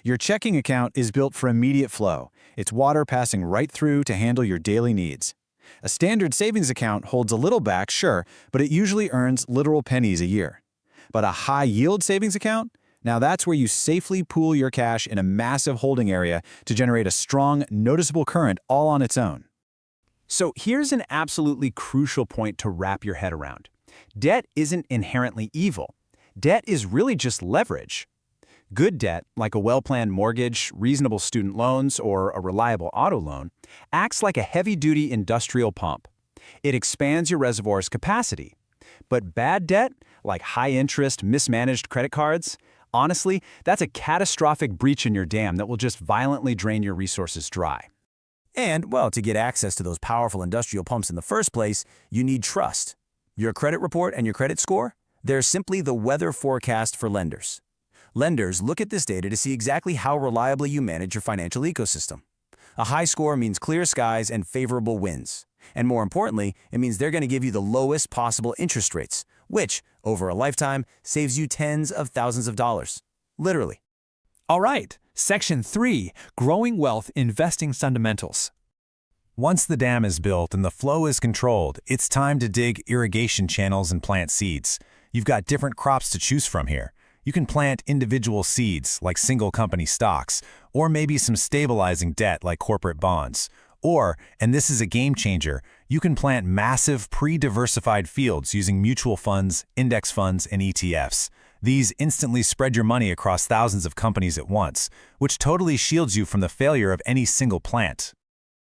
Your checking account is built for immediate flow. It's water passing right through to handle your daily needs. A standard savings account holds a little back, sure, but it usually earns literal pennies a year. But a high-yield savings account? Now that's where you safely pool your cash in a massive holding area to generate a strong, noticeable current all on its own. So here's an absolutely crucial point to wrap your head around. Debt isn't inherently evil. Debt is really just leverage. Good debt, like a well-planned mortgage, reasonable student loans, or a reliable auto loan, acts like a heavy-duty industrial pump. It expands your reservoir's capacity. But bad debt, like high-interest, mismanaged credit cards, honestly, that's a catastrophic breach in your dam that will just violently drain your resources dry. And, well, to get access to those powerful industrial pumps in the first place, you need trust. Your credit report and your credit score? They're simply the weather forecast for lenders. Lenders look at this data to see exactly how reliably you manage your financial ecosystem. A high score means clear skies and favorable winds. And more importantly, it means they're going to give you the lowest possible interest rates, which, Over a lifetime, saves you tens of thousands of dollars. Literally. All right, Section 3, Growing Wealth Investing Fundamentals. Once the dam is built and the flow is controlled, it's time to dig irrigation channels and plant seeds. You've got different crops to choose from here. You can plant individual seeds, like single company stocks, or maybe some stabilizing debt like corporate bonds. Or, and this is a game changer, you can plant massive pre-diversified fields using mutual funds, index funds, and ETFs. These instantly spread your money across thousands of companies at once, which totally shields you from the failure of any single plant.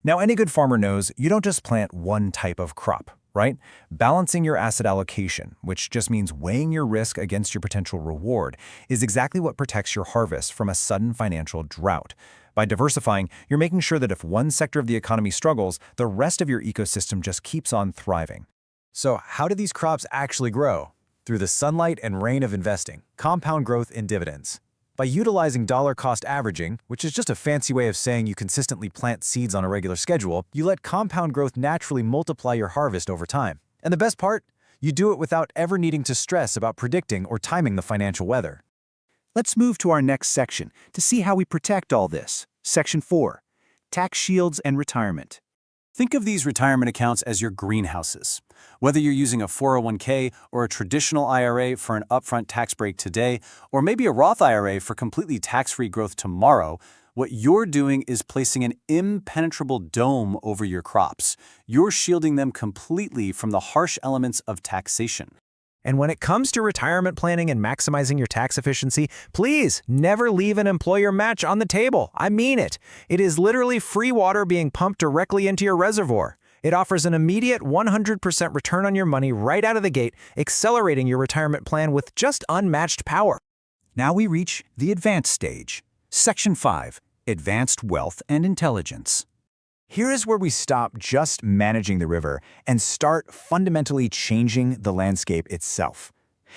Now, any good farmer knows you don't just plant one type of crop, right? Balancing your asset allocation, which just means weighing your risk against your potential reward, is exactly what protects your harvest from a sudden financial drought. By diversifying, you're making sure that if one sector of the economy struggles, the rest of your ecosystem just keeps on thriving. So how do these crops actually grow? Through the sunlight and rain of investing, compound growth in dividends. By utilizing dollar-cost averaging, which is just a fancy way of saying you consistently plant seeds on a regular schedule, you let compound growth naturally multiply your harvest over time. And the best part? You do it without ever needing to stress about predicting or timing the financial weather. Let's move to our next section to see how we protect all this. Section 4, Tax Shields and Retirement. Think of these retirement accounts as your greenhouses. Whether you're using a 401k or a traditional IRA for an upfront tax break today, or maybe a Roth IRA for completely tax-free growth tomorrow, what you're doing is placing an impenetrable dome over your crops. You're shielding them completely from the harsh elements of taxation. And when it comes to retirement planning and maximizing your tax efficiency, please never leave an employer match on the table. I mean it. It is literally free water being pumped directly into your reservoir. It offers an immediate 100% return on your money right out of the gate, accelerating your retirement plan with just unmatched power. Now we reach the advanced stage. Section 5, Advanced Wealth and Intelligence. Here is where we stop just managing the river and start fundamentally changing the landscape itself.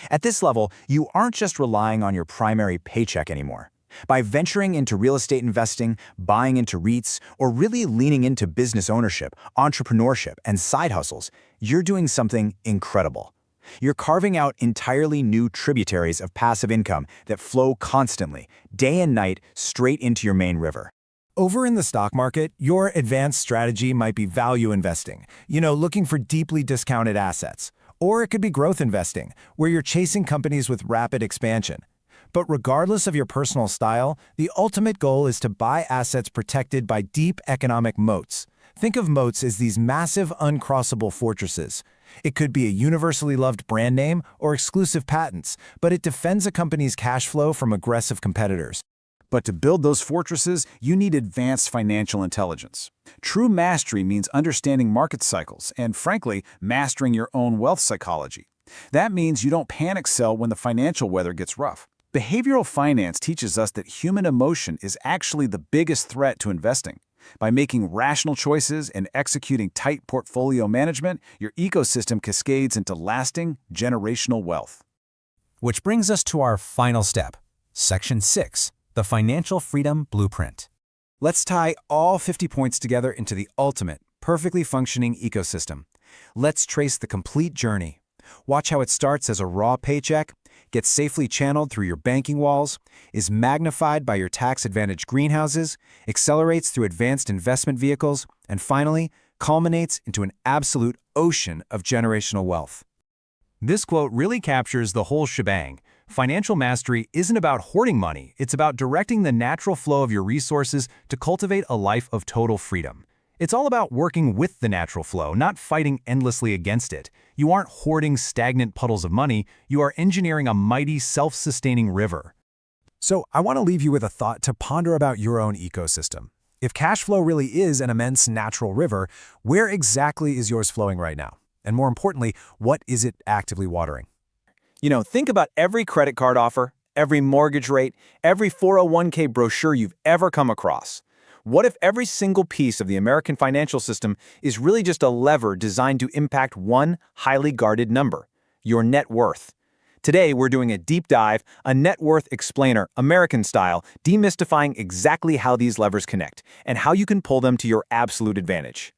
At this level, you aren't just relying on your primary paycheck anymore. By venturing into real estate investing, buying into REITs, or really leaning into business ownership, entrepreneurship, and side hustles, you're doing something incredible. You're carving out entirely new tributaries of passive income that flow constantly, day and night, straight into your main river. Over in the stock market, your advanced strategy might be value investing, looking for deeply discounted assets. Or it could be growth investing, where you're chasing companies with rapid expansion. But regardless of your personal style, the ultimate goal is to buy assets protected by deep economic moats. Think of moats as these massive, uncrossable fortresses. It could be a universally loved brand name or exclusive patents, but it defends a company's cash flow from aggressive competitors. But to build those fortresses, you need advanced financial intelligence. True mastery means understanding market cycles and, frankly, mastering your own wealth psychology. That means you don't panic sell when the financial weather gets rough. Behavioral finance teaches us that human emotion is actually the biggest threat to investing. By making rational choices and executing tight portfolio management, your ecosystem cascades into lasting, generational wealth. Which brings us to our final step, Section 6. The Financial Freedom Blueprint. Let's tie all 50 points together into the ultimate, perfectly functioning ecosystem. Let's trace the complete journey. Watch how it starts as a raw paycheck, gets safely channeled through your banking walls, is magnified by your tax-advantaged greenhouses, accelerates through advanced investment vehicles, and finally, culminates into an absolute ocean of generational wealth. This quote really captures the whole shebang. Financial mastery isn't about hoarding money, it's about directing the natural flow of your resources to cultivate a life of total freedom. It's all about working with the natural flow, not fighting endlessly against it. You aren't hoarding stagnant puddles of money, you are engineering a mighty, self-sustaining river. So I want to leave you with a thought to ponder about your own ecosystem. If cash flow really is an immense natural river, where exactly is yours flowing right now? And more importantly, what is it actively watering? Think about every credit card offer, every mortgage rate, every 401k brochure you've ever come across. What if every single piece of the American financial system is really just a lever designed to impact one highly guarded number, your net worth? Today, we're doing a deep dive, a net worth explainer, American style, demystifying exactly how these levers connect and how you can pull them to your absolute advantage.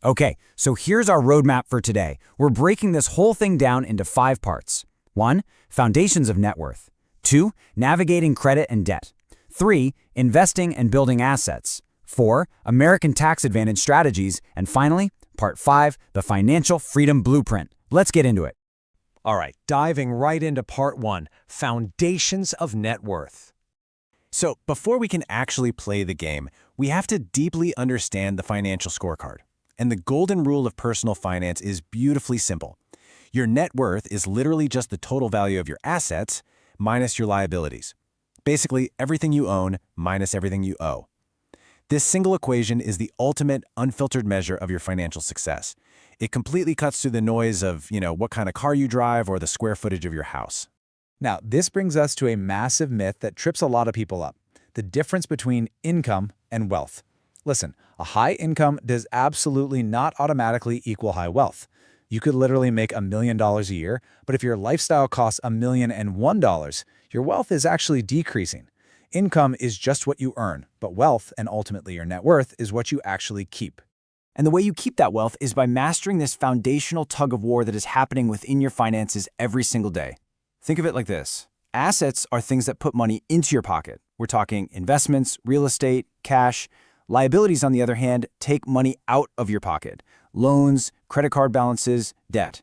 Okay, so here's our roadmap for today. We're breaking this whole thing down into 5 parts. 1. Foundations of net worth. 2. Navigating credit and debt. 3. Investing and building assets. 4. American tax advantage strategies. And finally, Part 5, the financial freedom blueprint. Let's get into it. All right, diving right into Part 1, Foundations of Net Worth. So before we can actually play the game, we have to deeply understand the financial scorecard. And the golden rule of personal finance is beautifully simple. Your net worth is literally just the total value of your assets minus your liabilities. Basically, everything you own minus everything you owe. This single equation is the ultimate unfiltered measure of your financial success. It completely cuts through the noise of, what kind of car you drive or the square footage of your house. Now, this brings us to a massive myth that trips a lot of people up: the difference between income and wealth. Listen, a high income does absolutely not automatically equal high wealth. You could literally make $1 million a year, but if your lifestyle costs $1,001, your wealth is actually decreasing. Income is just what you earn, but wealth, and ultimately your net worth, is what you actually keep. And the way you keep that wealth is by mastering this foundational tug of war that is happening within your finances every single day. Think of it like this. Assets are things that put money into your pocket. We're talking investments, real estate, cash. Liabilities, on the other hand, take money out of your pocket. Loans, credit card balances, debt.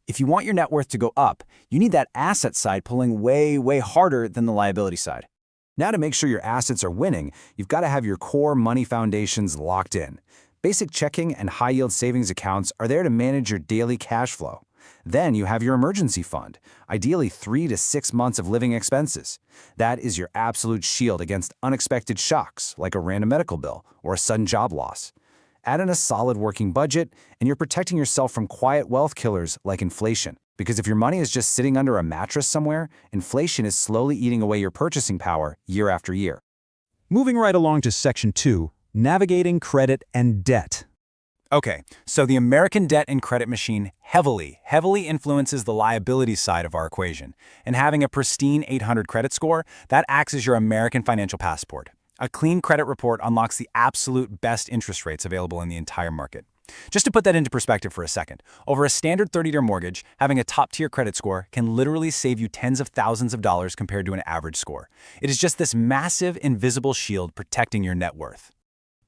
If you want your net worth to go up, you need that asset side pulling way, way harder than the liability side. Now, to make sure your assets are winning, you've got to have your core money foundations locked in. Basic checking and high-yield savings accounts are there to manage your daily cash flow. Then you have your emergency fund, ideally 3 to 6 months of living expenses. That is your absolute shield against unexpected shocks, like a random medical bill or a sudden job loss. Add in a solid working budget, and you're protecting yourself from quiet wealth killers like inflation. Because if your money is just sitting under a mattress somewhere, inflation is slowly eating away your purchasing power year after year. Moving right along to Section 2, Navigating Credit and Debt. Okay, so the American debt and credit machine heavily influences the liability side of our equation. And having a pristine 800 credit score, that acts as your American financial passport. A clean credit report unlocks the absolute best interest rates available in the entire market. Just to put that into perspective for a second, over a standard 30-year mortgage, having a top-tier credit score can literally save you tens of thousands of dollars compared to an average score. It is just this massive, invisible shield protecting your net worth.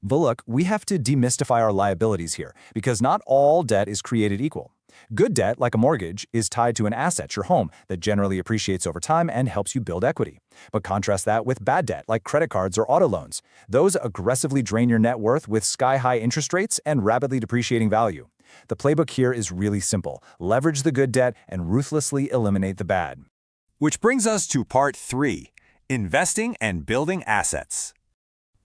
But look, we have to demystify our liabilities here, because not all debt is created equal. Good debt, like a mortgage, is tied to an asset, your home, that generally appreciates over time and helps you build equity. But contrast that with bad debt, like credit cards or auto loans. Those aggressively drain your net worth with sky-high interest rates and rapidly depreciating value. The playbook here is really simple. Leverage the good debt and ruthlessly eliminate the bad. Which brings us to Part 3, Investing and Building Assets.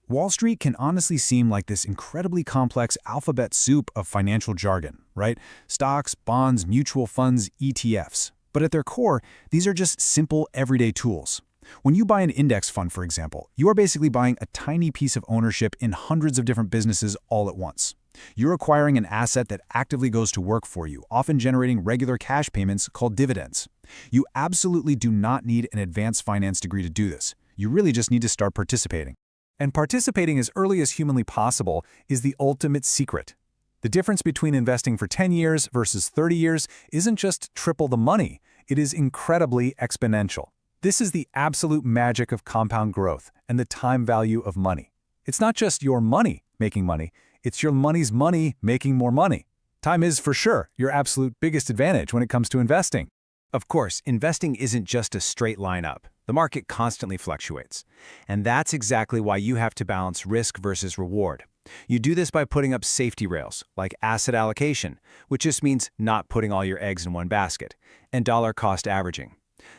Wall Street can honestly seem like this incredibly complex alphabet soup of financial jargon, right? Stocks, bonds, mutual funds, ETFs. But at their core, these are just simple, everyday tools. When you buy an index fund, for example, you are basically buying a tiny piece of ownership in hundreds of different businesses all at once. You're acquiring an asset that actively goes to work for you, often generating regular cash payments called dividends. You absolutely do not need an advanced finance degree to do this. You really just need to start participating. And participating as early as humanly possible is the ultimate secret. The difference between investing for 10 years versus 30 years isn't just triple the money, it is incredibly exponential. This is the absolute magic of compound growth and the time value of money. It's not just your money making money, it's your money's money making more money. Time is, for sure, your absolute biggest advantage when it comes to investing. Of course, investing isn't just a straight line up. The market constantly fluctuates. And that's exactly why you have to balance risk versus reward. You do this by putting up safety rails, like asset allocation, which just means not putting all your eggs in one basket, and dollar cost averaging.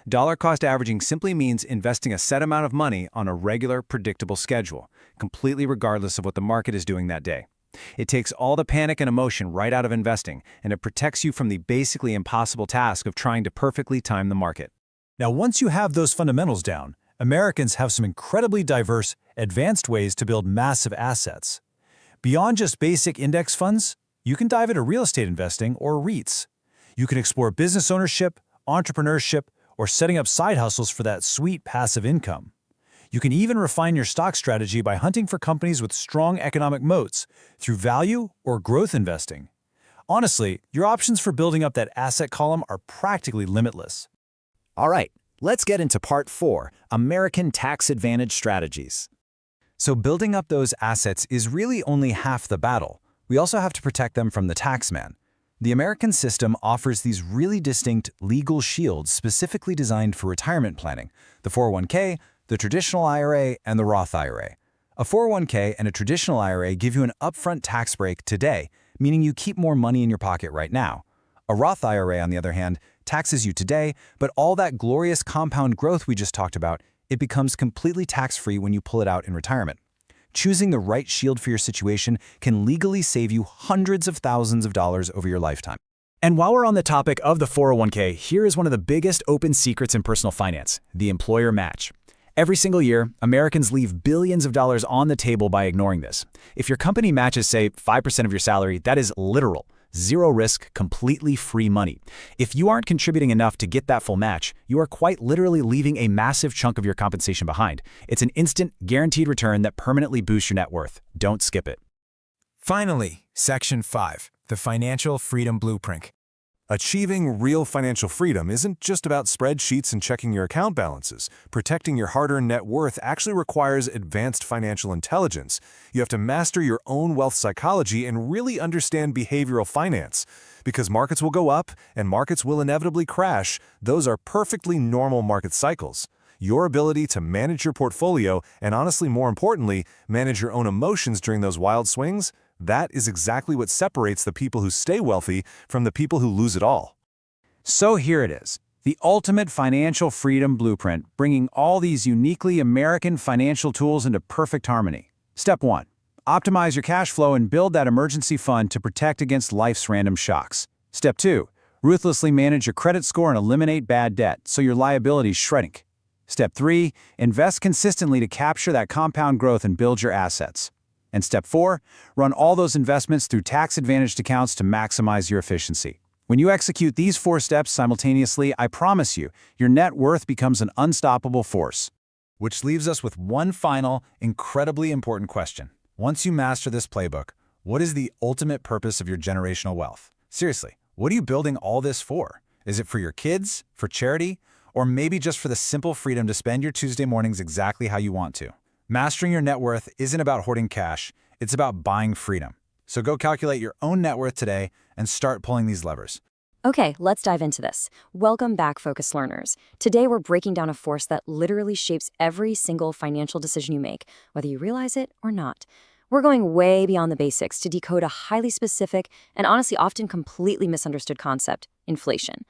Dollar cost averaging simply means investing a set amount of money on a regular, predictable schedule, completely regardless of what the market is doing that day. It takes all the panic and emotion right out of investing, and it protects you from the basically impossible task of trying to perfectly time the market. Now, once you have those fundamentals down, Americans have some incredibly diverse, advanced ways to build massive assets. Beyond just basic index funds, you can dive into real estate investing or REITs. You can explore business ownership, entrepreneurship, or setting up side hustles for that sweet passive income. You can even refine your stock strategy by hunting for companies with strong economic moats through value or growth investing. Honestly, your options for building up that asset column are practically limitless. All right, let's get into part 4, American tax advantage strategies. So building up those assets is really only half the battle. We also have to protect them from the taxman. The American system offers these really distinct legal shields specifically designed for retirement planning: the 401k, the traditional IRA, and the Roth IRA. A 401k and a traditional IRA give you an upfront tax break today, meaning you keep more money in your pocket right now. A Roth IRA, on the other hand, taxes you today, but all that glorious compound growth we just talked about, it becomes completely tax-free when you pull it out in retirement. Choosing the right shield for your situation can legally save you hundreds of thousands of dollars over your lifetime. And while we're on the topic of the 401k, here is one of the biggest open secrets in personal finance: the employer match. Every single year, Americans leave billions of dollars on the table by ignoring this. If your company matches, say, 5% of your salary, that is literal. Zero risk, completely free money. If you aren't contributing enough to get that full match, you are quite literally leaving a massive chunk of your compensation behind. It's an instant, guaranteed return that permanently boosts your net worth. Don't skip it. Finally, Section 5, the Financial Freedom Blueprint. Achieving real financial freedom isn't just about spreadsheets and checking your account balances. Protecting your hard-earned net worth actually requires advanced financial intelligence. You have to master your own wealth psychology and really understand behavioral finance. Because markets will go up and markets will inevitably crash, those are perfectly normal market cycles. Your ability to manage your portfolio and, honestly, more importantly, manage your own emotions during those wild swings, that is exactly what separates the people who stay wealthy from the people who lose it all. So here it is, the ultimate financial freedom blueprint, bringing all these uniquely American financial tools into perfect harmony. Step 1. Optimize your cash flow and build that emergency fund to protect against life's random shocks. Step 2. Ruthlessly manage your credit score and eliminate bad debt so your liabilities shrink. Step 3. Invest consistently to capture that compound growth and build your assets. And Step 4, run all those investments through tax-advantaged accounts to maximize your efficiency. When you execute these 4 steps simultaneously, I promise you, your net worth becomes an unstoppable force. Which leaves us with one final, incredibly important question. Once you master this playbook, what is the ultimate purpose of your generational wealth? Seriously, what are you building all this for? Is it for your kids, for charity, or maybe just for the simple freedom to spend your Tuesday mornings exactly how you want to? Mastering your net worth isn't about hoarding cash, it's about buying freedom. So go calculate your own net worth today and start pulling these levers. Okay, let's dive into this. Welcome back, focused learners. Today we're breaking down a force that literally shapes every single financial decision you make, whether you realize it or not. We're going way beyond the basics to decode a highly specific and honestly often completely misunderstood concept: inflation.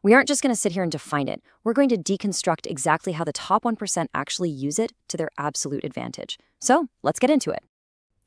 We aren't just going to sit here and define it. We're going to deconstruct exactly how the top 1% actually use it to their absolute advantage. So let's get into it.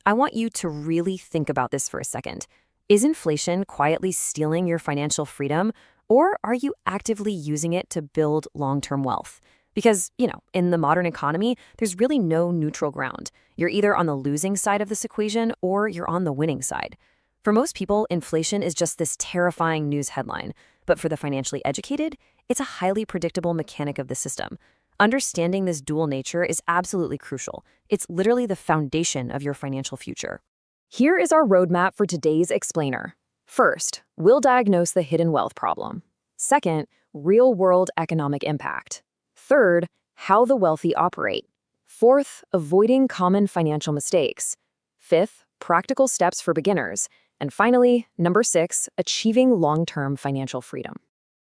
I want you to really think about this for a second. Is inflation quietly stealing your financial freedom, or are you actively using it to build long-term wealth? Because, in the modern economy, there's really no neutral ground. You're either on the losing side of this equation or you're on the winning side. For most people, inflation is just this terrifying news headline. But for the financially educated, it's a highly predictable mechanic of the system. Understanding this dual nature is absolutely crucial. It's literally the foundation of your financial future. Here is our roadmap for today's explainer. First, we'll diagnose the hidden wealth problem. Second, real-world economic impact. Third, how the wealthy operate. Fourth, avoiding common financial mistakes. Fifth, practical steps for beginners. And finally, number 6, achieving long-term financial freedom.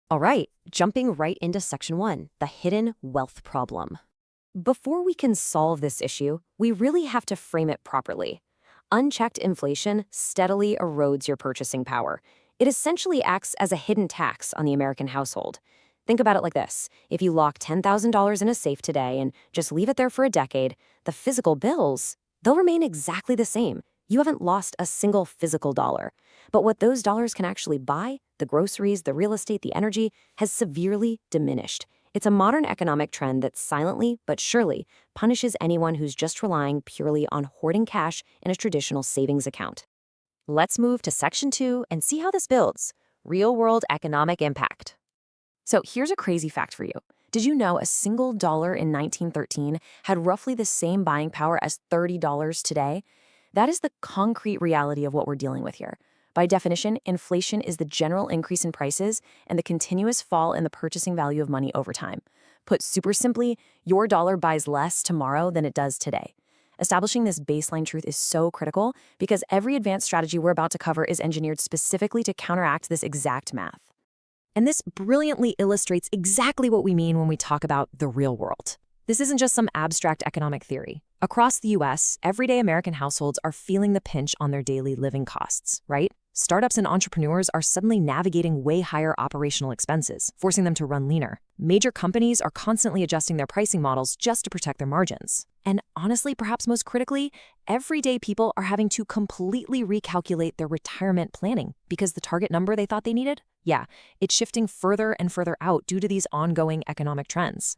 All right, jumping right into Section 1, the hidden wealth problem. Before we can solve this issue, we really have to frame it properly. Unchecked inflation steadily erodes your purchasing power. It essentially acts as a hidden tax on the American household. Think about it like this. If you lock $10,000 in a safe today and just leave it there for a decade, the physical bills, they'll remain exactly the same. You haven't lost a single physical dollar. But what those dollars can actually buy, the groceries, the real estate, the energy, has severely diminished. It's a modern economic trend that silently but surely punishes anyone who's just relying purely on hoarding cash in a traditional savings account. Let's move to Section 2 and see how this builds: real-world economic impact. So here's a crazy fact for you. Did you know a single dollar in 1913 had roughly the same buying power as $30 today? That is the concrete reality of what we're dealing with here. By definition, inflation is the general increase in prices and the continuous fall in the purchasing value of money over time. Put super simply, your dollar buys less tomorrow than it does today. Establishing this baseline truth is so critical because every advanced strategy we're about to cover is engineered specifically to counteract this exact math. And this brilliantly illustrates exactly what we mean when we talk about the real world. This isn't just some abstract economic theory. Across the US, everyday American households are feeling the pinch on their daily living costs, right? Startups and entrepreneurs are suddenly navigating way higher operational expenses, forcing them to run leaner. Major companies are constantly adjusting their pricing models just to protect their margins. And honestly, perhaps most critically, everyday people are having to completely recalculate their retirement planning because the target number they thought they needed, yeah, it's shifting further and further out due to these ongoing economic trends.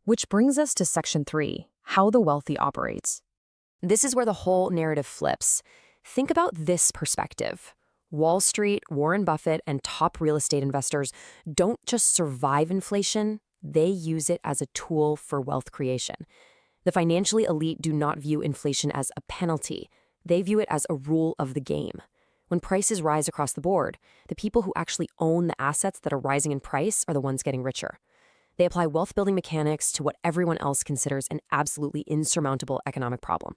Which brings us to Section 3, how the wealthy operates. This is where the whole narrative flips. Think about this perspective. Wall Street, Warren Buffett, and top real estate investors don't just survive inflation, they use it as a tool for wealth creation. The financially elite do not view inflation as a penalty. They view it as a rule of the game. When prices rise across the board, the people who actually own the assets that are rising in price are the ones getting richer. They apply wealth-building mechanics to what everyone else considers an absolutely insurmountable economic problem.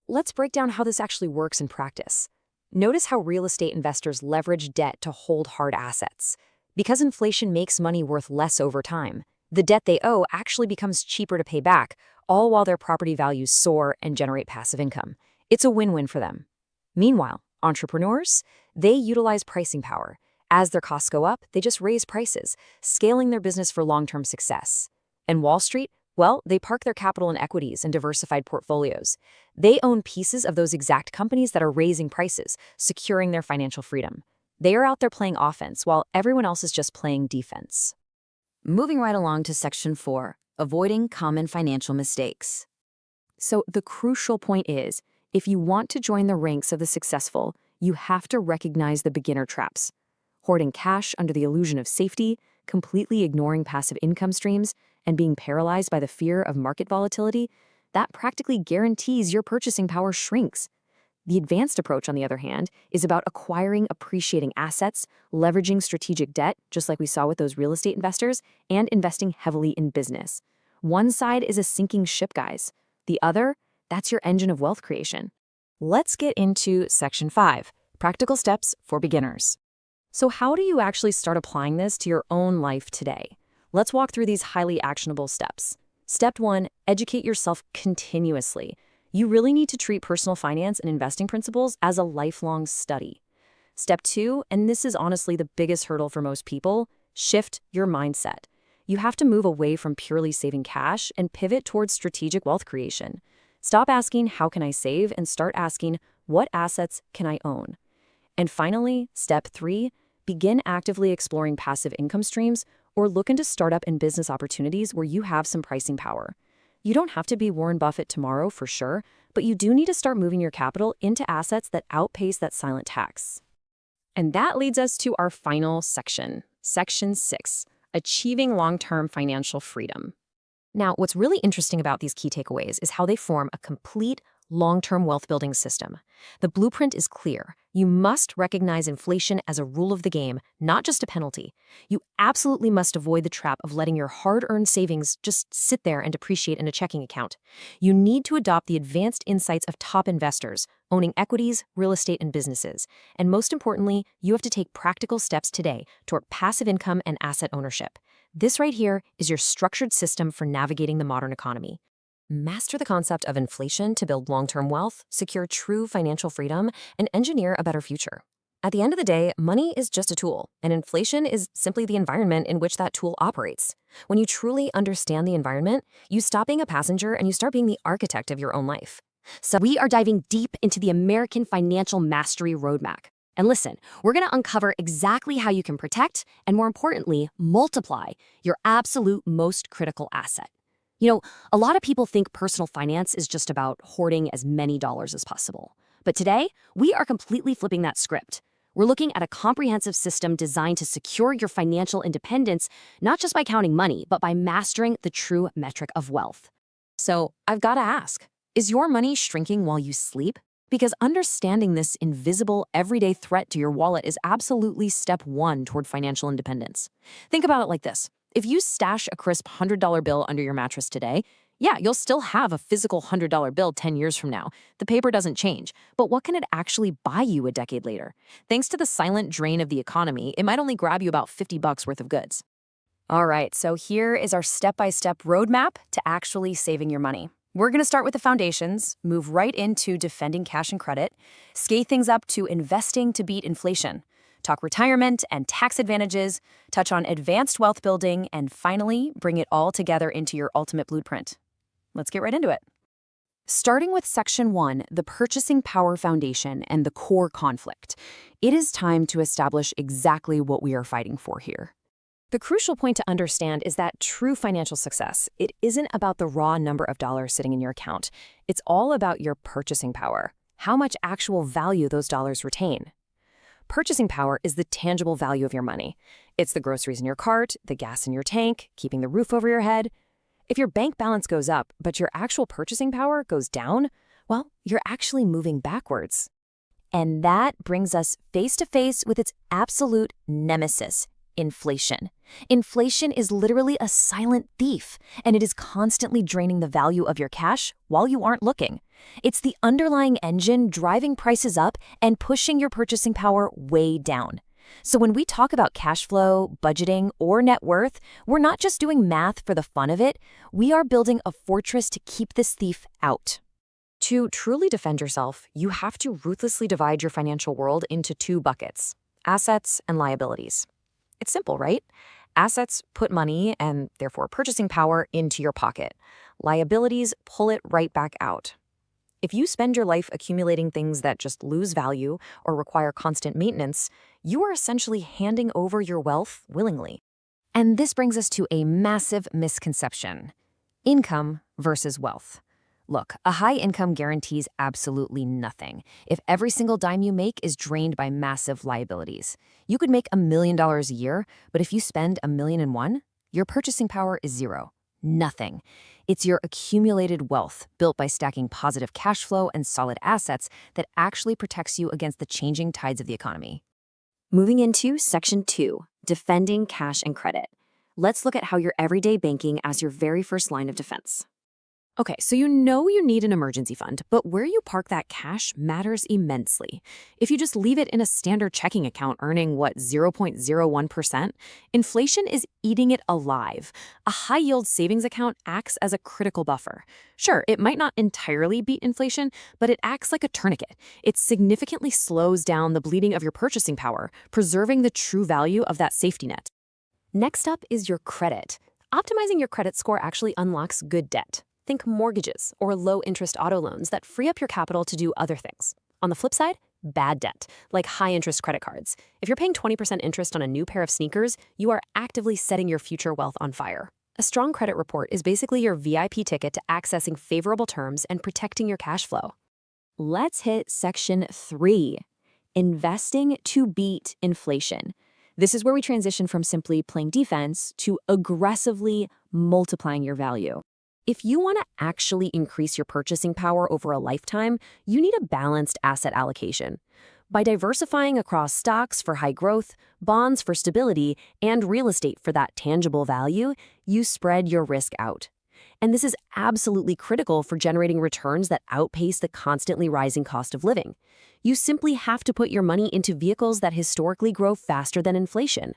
Let's break down how this actually works in practice. Notice how real estate investors leverage debt to hold hard assets. Because inflation makes money worth less over time, the debt they owe actually becomes cheaper to pay back, all while their property values soar and generate passive income. It's a win-win for them. Meanwhile, entrepreneurs, they utilize pricing power. As their costs go up, they just raise prices, scaling their business for long-term success. And Wall Street, well, they park their capital in equities and diversified portfolios. They own pieces of those exact companies that are raising prices, securing their financial freedom. They are out there playing offense while everyone else is just playing defense. Moving right along to Section 4, avoiding common financial mistakes. So the crucial point is, if you want to join the ranks of the successful, you have to recognize the beginner traps. Hoarding cash under the illusion of safety, completely ignoring passive income streams, and being paralyzed by the fear of market volatility, that practically guarantees your purchasing power shrinks. The advanced approach, on the other hand, is about acquiring appreciating assets, leveraging strategic debt, just like we saw with those real estate investors, and investing heavily in business. One side is a sinking ship, guys. The other, that's your engine of wealth creation. Let's get into Section 5, practical steps for beginners. So how do you actually start applying this to your own life today? Let's walk through these highly actionable steps. Step 1, educate yourself continuously. You really need to treat personal finance and investing principles as a lifelong study. Step 2, and this is honestly the biggest hurdle for most people, shift your mindset. You have to move away from purely saving cash and pivot towards strategic wealth creation. Stop asking, how can I save, and start asking, what assets can I own? And finally, step 3, begin actively exploring passive income streams or look into startup and business opportunities where you have some pricing power. You don't have to be Warren Buffett tomorrow for sure, but you do need to start moving your capital into assets that outpace that silent tax. And that leads us to our final section, Section 6, achieving long-term financial freedom. Now, what's really interesting about these key takeaways is how they form a complete long-term wealth-building system. The blueprint is clear. You must recognize inflation as a rule of the game, not just a penalty. You absolutely must avoid the trap of letting your hard-earned savings just sit there and depreciate in a checking account. You need to adopt the advanced insights of top investors, owning equities, real estate, and businesses. And most importantly, you have to take practical steps today toward passive income and asset ownership. This right here is your structured system for navigating the modern economy. Master the concept of inflation to build long-term wealth, secure true financial freedom, and engineer a better future. At the end of the day, money is just a tool, and inflation is simply the environment in which that tool operates. When you truly understand the environment, you stop being a passenger and you start being the architect of your own life. So we are diving deep into the American Financial Mastery Roadmap. And listen, we're going to uncover exactly how you can protect and, more importantly, multiply your absolute most critical asset. You know, a lot of people think personal finance is just about hoarding as many dollars as possible. But today, we are completely flipping that script. We're looking at a comprehensive system designed to secure your financial independence, not just by counting money, but by mastering the true metric of wealth. So I've got to ask, is your money shrinking while you sleep? Because understanding this invisible, everyday threat to your wallet is absolutely step one toward financial independence. Think about it like this. If you stash a crisp $100 bill under your mattress today, yeah, you'll still have a physical $100 bill 10 years from now. The paper doesn't change. But what can it actually buy you a decade later? Thanks to the silent drain of the economy, it might only grab you about $50 worth of goods. All right, so here is our step-by-step roadmap to actually saving your money. We're going to start with the foundations, move right into defending cash and credit, skate things up to investing to beat inflation, talk retirement and tax advantages, touch on advanced wealth building, and finally, bring it all together into your ultimate blueprint. Let's get right into it. Starting with Section 1, the Purchasing Power Foundation and the core conflict, it is time to establish exactly what we are fighting for here. The crucial point to understand is that true financial success, it isn't about the raw number of dollars sitting in your account. It's all about your purchasing power, how much actual value those dollars retain. Purchasing power is the tangible value of your money. It's the groceries in your cart, the gas in your tank, keeping the roof over your head. If your bank balance goes up, but your actual purchasing power goes down, well, you're actually moving backwards. And that brings us face to face with its absolute nemesis, inflation. Inflation is literally a silent thief, and it is constantly draining the value of your cash while you aren't looking. It's the underlying engine driving prices up and pushing your purchasing power way down. So when we talk about cash flow, budgeting, or net worth, we're not just doing math for the fun of it. We are building a fortress to keep this thief out. To truly defend yourself, you have to ruthlessly divide your financial world into two buckets: assets and liabilities. It's simple, right? Assets put money, and therefore purchasing power, into your pocket. Liabilities pull it right back out. If you spend your life accumulating things that just lose value or require constant maintenance, you are essentially handing over your wealth willingly. And this brings us to a massive misconception: income versus wealth. Look, a high income guarantees absolutely nothing if every single dime you make is drained by massive liabilities. You could make $1 million a year, but if you spend $1,000,001, your purchasing power is zero. Nothing. It's your accumulated wealth built by stacking positive cash flow and solid assets that actually protects you against the changing tides of the economy. Moving into Section 2, defending cash and credit. Let's look at how your everyday banking as your very first line of defense. Okay, so you know you need an emergency fund, but where you park that cash matters immensely. If you just leave it in a standard checking account earning, 0.01%, inflation is eating it alive. A high-yield savings account acts as a critical buffer. Sure, it might not entirely beat inflation, but it acts like a tourniquet. It significantly slows down the bleeding of your purchasing power, preserving the true value of that safety net. Next up is your credit. Optimizing your credit score actually unlocks good debt. Think mortgages or low-interest auto loans that free up your capital to do other things. On the flip side, bad debt, like high-interest credit cards. If you're paying 20% interest on a new pair of sneakers, you are actively setting your future wealth on fire. A strong credit report is basically your VIP ticket to accessing favorable terms and protecting your cash flow. Let's hit Section 3, investing to beat inflation. This is where we transition from simply playing defense to aggressively multiplying your value. If you want to actually increase your purchasing power over a lifetime, you need a balanced asset allocation. By diversifying across stocks for high growth, bonds for stability, and real estate for that tangible value, you spread your risk out. And this is absolutely critical for generating returns that outpace the constantly rising cost of living. You simply have to put your money into vehicles that historically grow faster than inflation.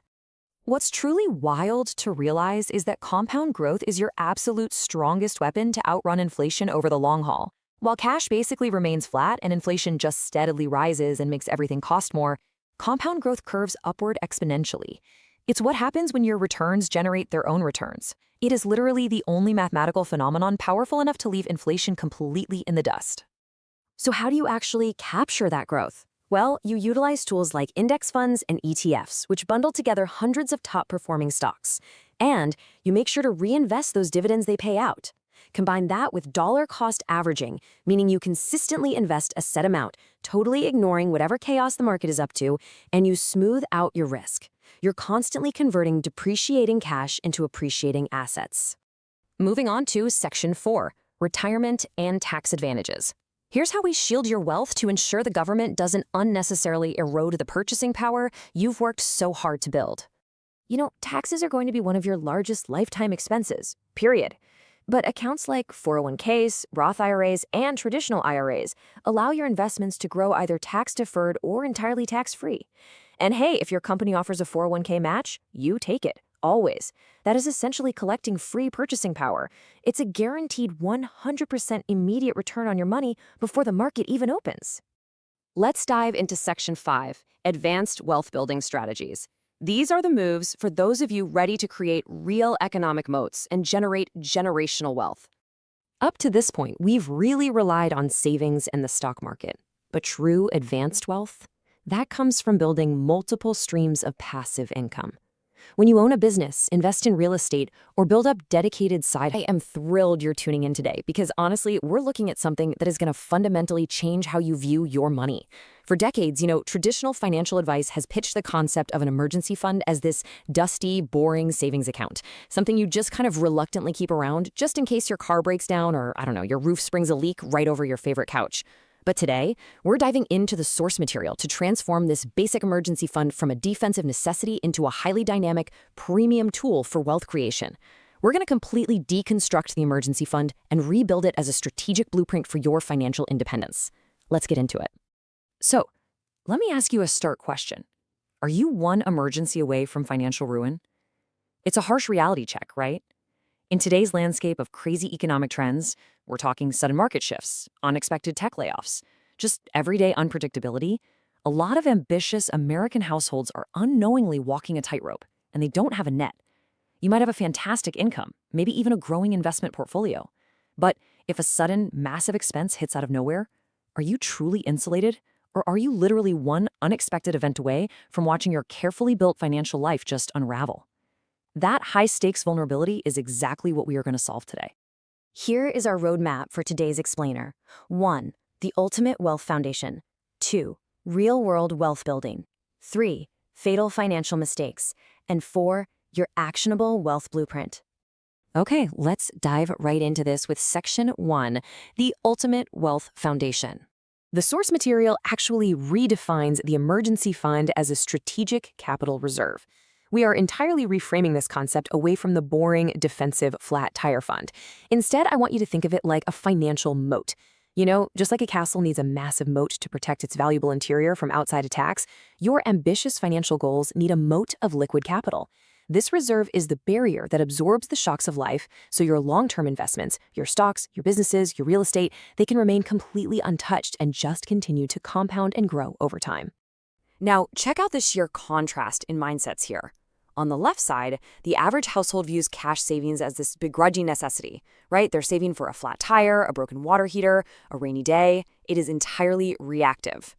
What's truly wild to realize is that compound growth is your absolute strongest weapon to outrun inflation over the long haul. While cash basically remains flat and inflation just steadily rises and makes everything cost more, compound growth curves upward exponentially. It's what happens when your returns generate their own returns. It is literally the only mathematical phenomenon powerful enough to leave inflation completely in the dust. So how do you actually capture that growth? Well, you utilize tools like index funds and ETFs, which bundle together hundreds of top-performing stocks. And you make sure to reinvest those dividends they pay out. Combine that with dollar-cost averaging, meaning you consistently invest a set amount, totally ignoring whatever chaos the market is up to, and you smooth out your risk. You're constantly converting depreciating cash into appreciating assets. Moving on to Section 4, retirement and tax advantages. Here's how we shield your wealth to ensure the government doesn't unnecessarily erode the purchasing power you've worked so hard to build. You know, taxes are going to be one of your largest lifetime expenses, period. But accounts like 401ks, Roth IRAs, and traditional IRAs allow your investments to grow either tax-deferred or entirely tax-free. And hey, if your company offers a 401k match, you take it, always. That is essentially collecting free purchasing power. It's a guaranteed 100% immediate return on your money before the market even opens. Let's dive into Section 5, Advanced Wealth Building Strategies. These are the moves for those of you ready to create real economic moats and generate generational wealth. Up to this point, we've really relied on savings and the stock market. But true advanced wealth? That comes from building multiple streams of passive income. When you own a business, invest in real estate, or build up dedicated side. I am thrilled you're tuning in today because honestly, we're looking at something that is going to fundamentally change how you view your money. For decades, traditional financial advice has pitched the concept of an emergency fund as this dusty, boring savings account, something you just kind of reluctantly keep around just in case your car breaks down or, your roof springs a leak right over your favorite couch. But today, we're diving into the source material to transform this basic emergency fund from a defensive necessity into a highly dynamic, premium tool for wealth creation. We're going to completely deconstruct the emergency fund and rebuild it as a strategic blueprint for your financial independence. Let's get into it. So, let me ask you a start question. Are you one emergency away from financial ruin? It's a harsh reality check, right? In today's landscape of crazy economic trends, we're talking sudden market shifts, unexpected tech layoffs, just everyday unpredictability. A lot of ambitious American households are unknowingly walking a tightrope, and they don't have a net. You might have a fantastic income, maybe even a growing investment portfolio. But if a sudden, massive expense hits out of nowhere, are you truly insulated? Or are you literally one unexpected event away from watching your carefully built financial life just unravel? That high-stakes vulnerability is exactly what we are going to solve today. Here is our roadmap for today's explainer. 1. The Ultimate Wealth Foundation. 2. Real-world wealth building. 3. Fatal financial mistakes. And 4. Your actionable wealth blueprint. Okay, let's dive right into this with Section 1, the Ultimate Wealth Foundation. The source material actually redefines the emergency fund as a strategic capital reserve. We are entirely reframing this concept away from the boring, defensive, flat tire fund. Instead, I want you to think of it like a financial moat. Just like a castle needs a massive moat to protect its valuable interior from outside attacks, your ambitious financial goals need a moat of liquid capital. This reserve is the barrier that absorbs the shocks of life, so your long-term investments, your stocks, your businesses, your real estate, they can remain completely untouched and just continue to compound and grow over time. Now, check out the sheer contrast in mindsets here. On the left side, the average household views cash savings as this begrudging necessity, right? They're saving for a flat tire, a broken water heater, a rainy day. It is entirely reactive.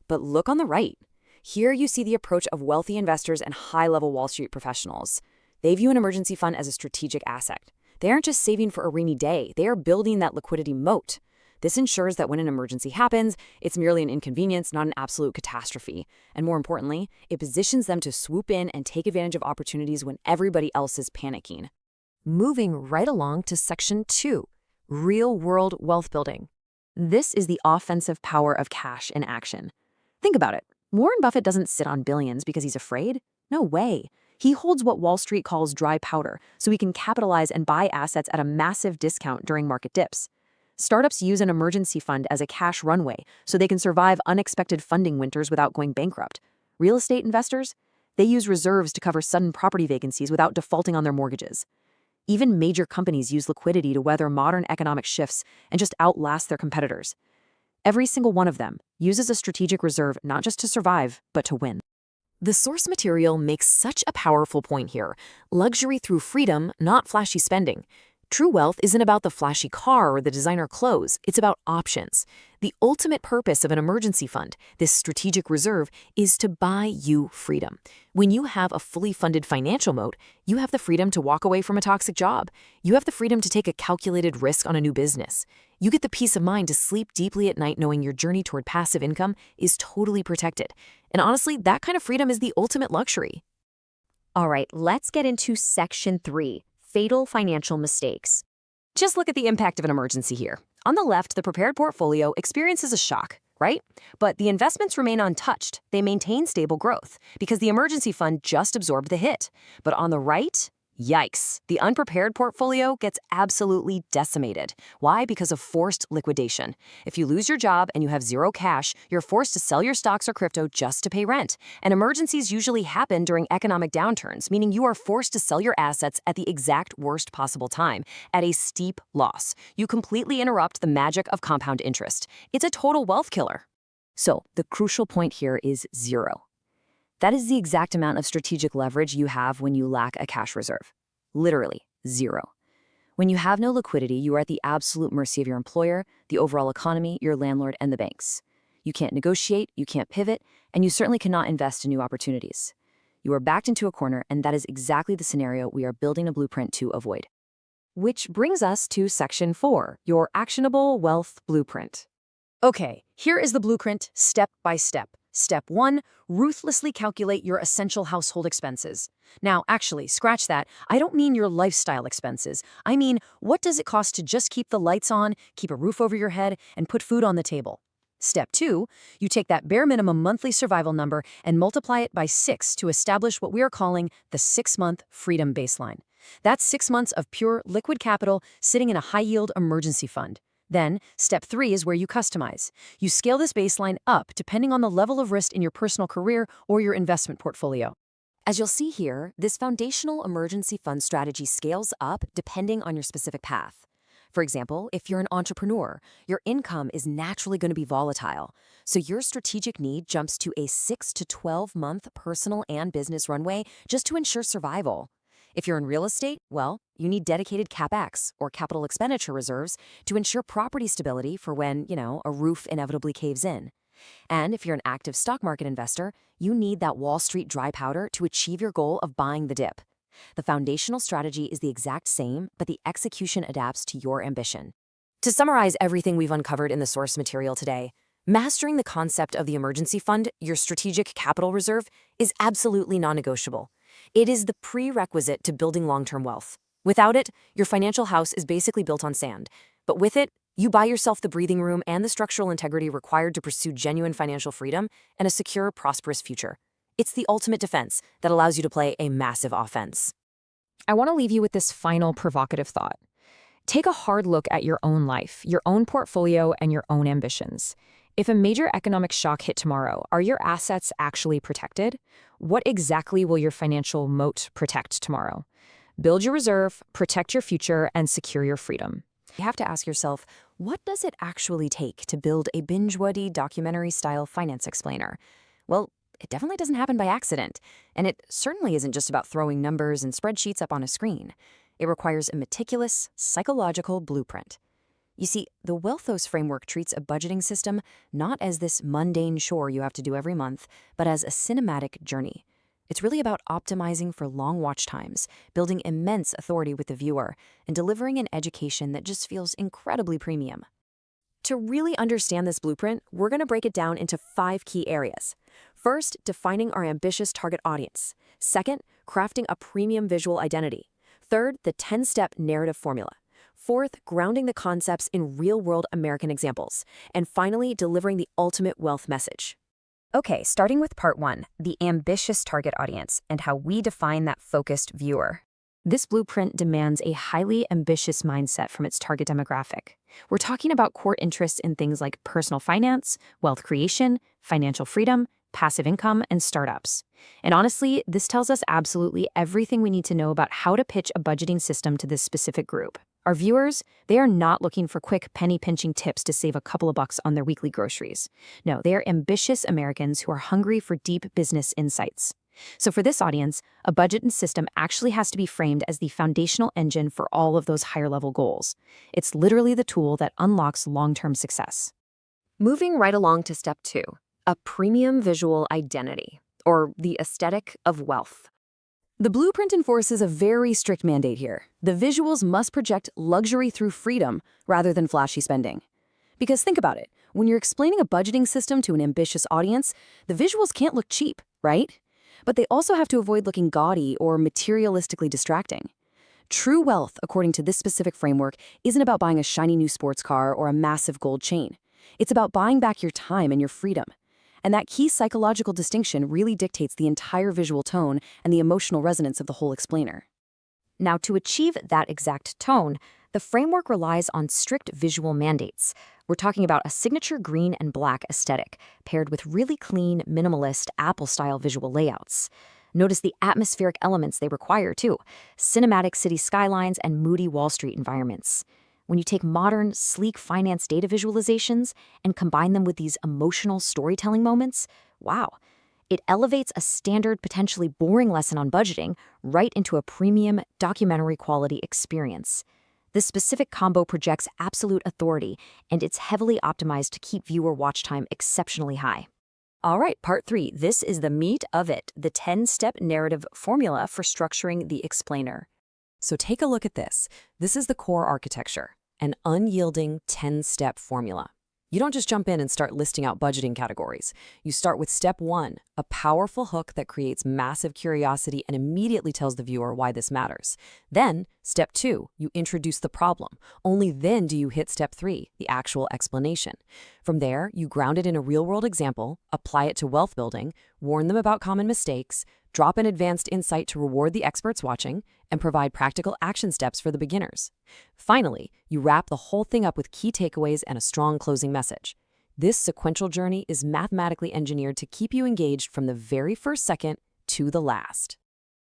But look on the right. Here you see the approach of wealthy investors and high-level Wall Street professionals. They view an emergency fund as a strategic asset. They aren't just saving for a rainy day. They are building that liquidity moat. This ensures that when an emergency happens, it's merely an inconvenience, not an absolute catastrophe. And more importantly, it positions them to swoop in and take advantage of opportunities when everybody else is panicking. Moving right along to Section 2, Real-World Wealth Building. This is the offensive power of cash in action. Think about it. Warren Buffett doesn't sit on billions because he's afraid. No way. He holds what Wall Street calls dry powder, so he can capitalize and buy assets at a massive discount during market dips. Startups use an emergency fund as a cash runway so they can survive unexpected funding winters without going bankrupt. Real estate investors? They use reserves to cover sudden property vacancies without defaulting on their mortgages. Even major companies use liquidity to weather modern economic shifts and just outlast their competitors. Every single one of them uses a strategic reserve not just to survive, but to win. The source material makes such a powerful point here. Luxury through freedom, not flashy spending. True wealth isn't about the flashy car or the designer clothes, it's about options. The ultimate purpose of an emergency fund, this strategic reserve, is to buy you freedom. When you have a fully funded financial moat, you have the freedom to walk away from a toxic job. You have the freedom to take a calculated risk on a new business. You get the peace of mind to sleep deeply at night knowing your journey toward passive income is totally protected. And honestly, that kind of freedom is the ultimate luxury. All right, let's get into Section 3. Fatal financial mistakes. Just look at the impact of an emergency here. On the left, the prepared portfolio experiences a shock, right? But the investments remain untouched. They maintain stable growth because the emergency fund just absorbed the hit. But on the right, yikes, the unprepared portfolio gets absolutely decimated. Why? Because of forced liquidation. If you lose your job and you have zero cash, you're forced to sell your stocks or crypto just to pay rent. And emergencies usually happen during economic downturns, meaning you are forced to sell your assets at the exact worst possible time, at a steep loss. You completely interrupt the magic of compound interest. It's a total wealth killer. So the crucial point here is zero. That is the exact amount of strategic leverage you have when you lack a cash reserve. Literally, zero. When you have no liquidity, you are at the absolute mercy of your employer, the overall economy, your landlord, and the banks. You can't negotiate, you can't pivot, and you certainly cannot invest in new opportunities. You are backed into a corner, and that is exactly the scenario we are building a blueprint to avoid. Which brings us to Section 4, your actionable wealth blueprint. Okay, here is the blueprint step by step. Step 1, ruthlessly calculate your essential household expenses. Now, actually, scratch that. I don't mean your lifestyle expenses. I mean, what does it cost to just keep the lights on, keep a roof over your head, and put food on the table? Step 2, you take that bare minimum monthly survival number and multiply it by 6 to establish what we are calling the 6-month freedom baseline. That's 6 months of pure liquid capital sitting in a high-yield emergency fund. Then, step 3 is where you customize. You scale this baseline up depending on the level of risk in your personal career or your investment portfolio. As you'll see here, this foundational emergency fund strategy scales up depending on your specific path. For example, if you're an entrepreneur, your income is naturally going to be volatile, so your strategic need jumps to a 6 to 12-month personal and business runway just to ensure survival. If you're in real estate, well, you need dedicated CapEx, or capital expenditure reserves, to ensure property stability for when, a roof inevitably caves in. And if you're an active stock market investor, you need that Wall Street dry powder to achieve your goal of buying the dip. The foundational strategy is the exact same, but the execution adapts to your ambition. To summarize everything we've uncovered in the source material today, mastering the concept of the emergency fund, your strategic capital reserve, is absolutely non-negotiable. It is the prerequisite to building long-term wealth. Without it, your financial house is basically built on sand. But with it, you buy yourself the breathing room and the structural integrity required to pursue genuine financial freedom and a secure, prosperous future. It's the ultimate defense that allows you to play a massive offense. I want to leave you with this final provocative thought. Take a hard look at your own life, your own portfolio, and your own ambitions. If a major economic shock hit tomorrow, are your assets actually protected? What exactly will your financial moat protect tomorrow? Build your reserve, protect your future, and secure your freedom. You have to ask yourself, what does it actually take to build a binge-worthy documentary-style finance explainer? Well, it definitely doesn't happen by accident, and it certainly isn't just about throwing numbers and spreadsheets up on a screen. It requires a meticulous, psychological blueprint. You see, the WealthOS framework treats a budgeting system not as this mundane chore you have to do every month, but as a cinematic journey. It's really about optimizing for long watch times, building immense authority with the viewer, and delivering an education that just feels incredibly premium. To really understand this blueprint, we're going to break it down into 5 key areas. First, defining our ambitious target audience. Second, crafting a premium visual identity. Third, the 10-step narrative formula. Fourth, grounding the concepts in real-world American examples. And finally, delivering the ultimate wealth message. Okay, starting with part 1, the ambitious target audience and how we define that focused viewer. This blueprint demands a highly ambitious mindset from its target demographic. We're talking about core interests in things like personal finance, wealth creation, financial freedom, passive income, and startups. And honestly, this tells us absolutely everything we need to know about how to pitch a budgeting system to this specific group. Our viewers, they are not looking for quick penny-pinching tips to save a couple of bucks on their weekly groceries. No, they are ambitious Americans who are hungry for deep business insights. So for this audience, a budgeting system actually has to be framed as the foundational engine for all of those higher-level goals. It's literally the tool that unlocks long-term success. Moving right along to step 2, a premium visual identity, or the aesthetic of wealth. The blueprint enforces a very strict mandate here. The visuals must project luxury through freedom rather than flashy spending. Because think about it, when you're explaining a budgeting system to an ambitious audience, the visuals can't look cheap, right? But they also have to avoid looking gaudy or materialistically distracting. True wealth, according to this specific framework, isn't about buying a shiny new sports car or a massive gold chain. It's about buying back your time and your freedom. And that key psychological distinction really dictates the entire visual tone and the emotional resonance of the whole explainer. Now, to achieve that exact tone, the framework relies on strict visual mandates. We're talking about a signature green and black aesthetic, paired with really clean, minimalist, Apple-style visual layouts. Notice the atmospheric elements they require, too: cinematic city skylines and moody Wall Street environments. When you take modern, sleek finance data visualizations and combine them with these emotional storytelling moments, wow, it elevates a standard, potentially boring lesson on budgeting right into a premium, documentary-quality experience. This specific combo projects absolute authority, and it's heavily optimized to keep viewer watch time exceptionally high. All right, part 3. This is the meat of it, the 10-step narrative formula for structuring the explainer. So take a look at this. This is the core architecture, an unyielding 10-step formula. You don't just jump in and start listing out budgeting categories. You start with step 1, a powerful hook that creates massive curiosity and immediately tells the viewer why this matters. Then, step 2, you introduce the problem. Only then do you hit step 3, the actual explanation. From there, you ground it in a real-world example, apply it to wealth building, warn them about common mistakes, drop an advanced insight to reward the experts watching, and provide practical action steps for the beginners. Finally, you wrap the whole thing up with key takeaways and a strong closing message. This sequential journey is mathematically engineered to keep you engaged from the very first second to the last.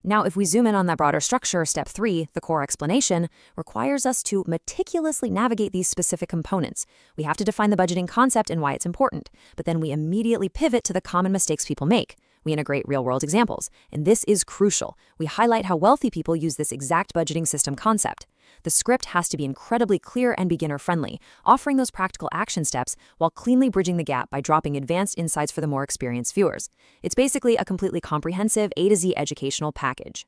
Now, if we zoom in on that broader structure, step 3, the core explanation, requires us to meticulously navigate these specific components. We have to define the budgeting concept and why it's important, but then we immediately pivot to the common mistakes people make. We integrate real-world examples, and this is crucial. We highlight how wealthy people use this exact budgeting system concept. The script has to be incredibly clear and beginner-friendly, offering those practical action steps while cleanly bridging the gap by dropping advanced insights for the more experienced viewers. It's basically a completely comprehensive A to Z educational package.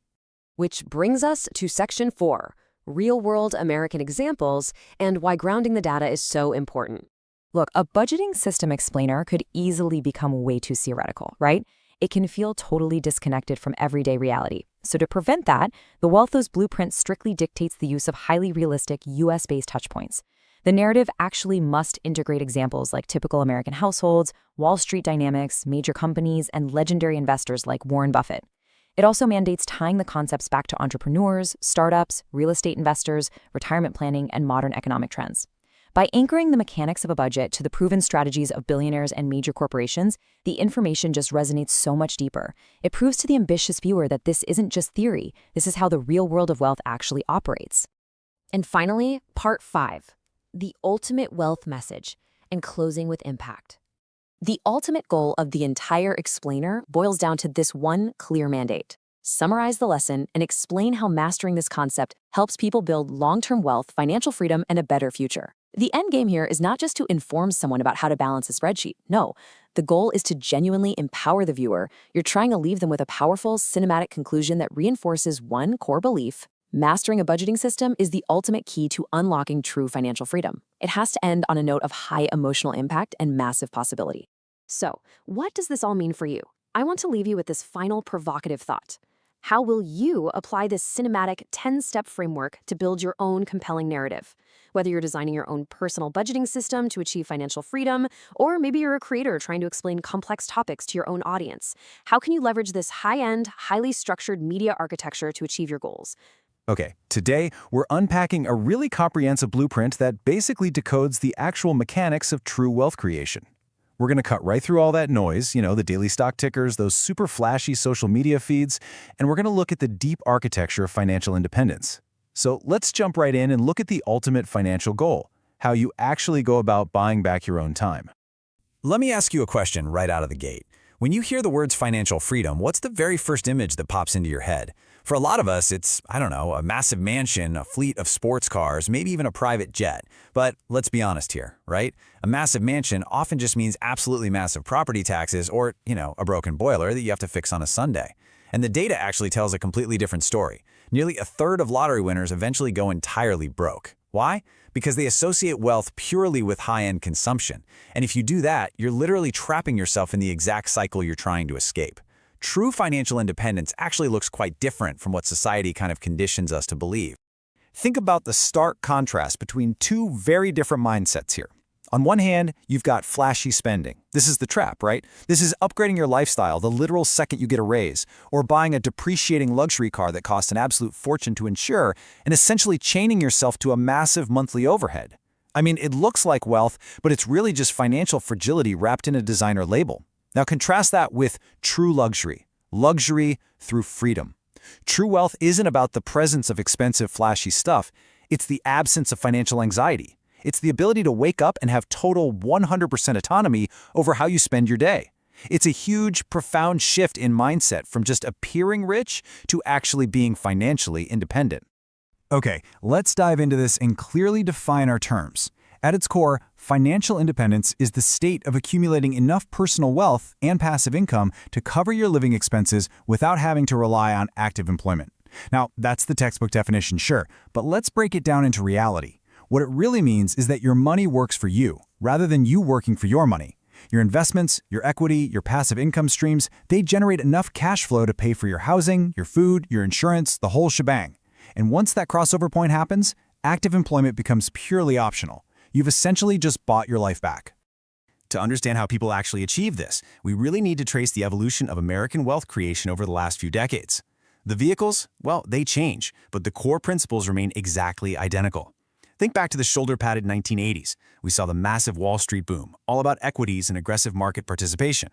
Which brings us to section 4, real-world American examples and why grounding the data is so important. Look, a budgeting system explainer could easily become way too theoretical, right? It can feel totally disconnected from everyday reality. So to prevent that, the WealthOS blueprint strictly dictates the use of highly realistic US-based touchpoints. The narrative actually must integrate examples like typical American households, Wall Street dynamics, major companies, and legendary investors like Warren Buffett. It also mandates tying the concepts back to entrepreneurs, startups, real estate investors, retirement planning, and modern economic trends. By anchoring the mechanics of a budget to the proven strategies of billionaires and major corporations, the information just resonates so much deeper. It proves to the ambitious viewer that this isn't just theory, this is how the real world of wealth actually operates. And finally, part 5, the ultimate wealth message and closing with impact. The ultimate goal of the entire explainer boils down to this one clear mandate: summarize the lesson and explain how mastering this concept helps people build long-term wealth, financial freedom, and a better future. The end game here is not just to inform someone about how to balance a spreadsheet. No, the goal is to genuinely empower the viewer. You're trying to leave them with a powerful, cinematic conclusion that reinforces one core belief: mastering a budgeting system is the ultimate key to unlocking true financial freedom. It has to end on a note of high emotional impact and massive possibility. So, what does this all mean for you? I want to leave you with this final provocative thought. How will you apply this cinematic 10-step framework to build your own compelling narrative? Whether you're designing your own personal budgeting system to achieve financial freedom, or maybe you're a creator trying to explain complex topics to your own audience, how can you leverage this high-end, highly structured media architecture to achieve your goals? Okay, today we're unpacking a really comprehensive blueprint that basically decodes the actual mechanics of true wealth creation. We're going to cut right through all that noise, the daily stock tickers, those super flashy social media feeds, and we're going to look at the deep architecture of financial independence. So let's jump right in and look at the ultimate financial goal: how you actually go about buying back your own time. Let me ask you a question right out of the gate. When you hear the words financial freedom, what's the very first image that pops into your head? For a lot of us, it's, a massive mansion, a fleet of sports cars, maybe even a private jet. But let's be honest here, right? A massive mansion often just means absolutely massive property taxes or, a broken boiler that you have to fix on a Sunday. And the data actually tells a completely different story. Nearly a third of lottery winners eventually go entirely broke. Why? Because they associate wealth purely with high-end consumption. And if you do that, you're literally trapping yourself in the exact cycle you're trying to escape. True financial independence actually looks quite different from what society kind of conditions us to believe. Think about the stark contrast between two very different mindsets here. On one hand, you've got flashy spending. This is the trap, right? This is upgrading your lifestyle the literal second you get a raise, or buying a depreciating luxury car that costs an absolute fortune to insure, and essentially chaining yourself to a massive monthly overhead. I mean, it looks like wealth, but it's really just financial fragility wrapped in a designer label. Now contrast that with true luxury. Luxury through freedom. True wealth isn't about the presence of expensive, flashy stuff. It's the absence of financial anxiety. It's the ability to wake up and have total 100% autonomy over how you spend your day. It's a huge, profound shift in mindset from just appearing rich to actually being financially independent. Okay, let's dive into this and clearly define our terms. At its core, financial independence is the state of accumulating enough personal wealth and passive income to cover your living expenses without having to rely on active employment. Now, that's the textbook definition, sure, but let's break it down into reality. What it really means is that your money works for you, rather than you working for your money. Your investments, your equity, your passive income streams, they generate enough cash flow to pay for your housing, your food, your insurance, the whole shebang. And once that crossover point happens, active employment becomes purely optional. You've essentially just bought your life back. To understand how people actually achieve this, we really need to trace the evolution of American wealth creation over the last few decades. The vehicles, well, they change, but the core principles remain exactly identical. Think back to the shoulder-padded 1980s. We saw the massive Wall Street boom, all about equities and aggressive market participation.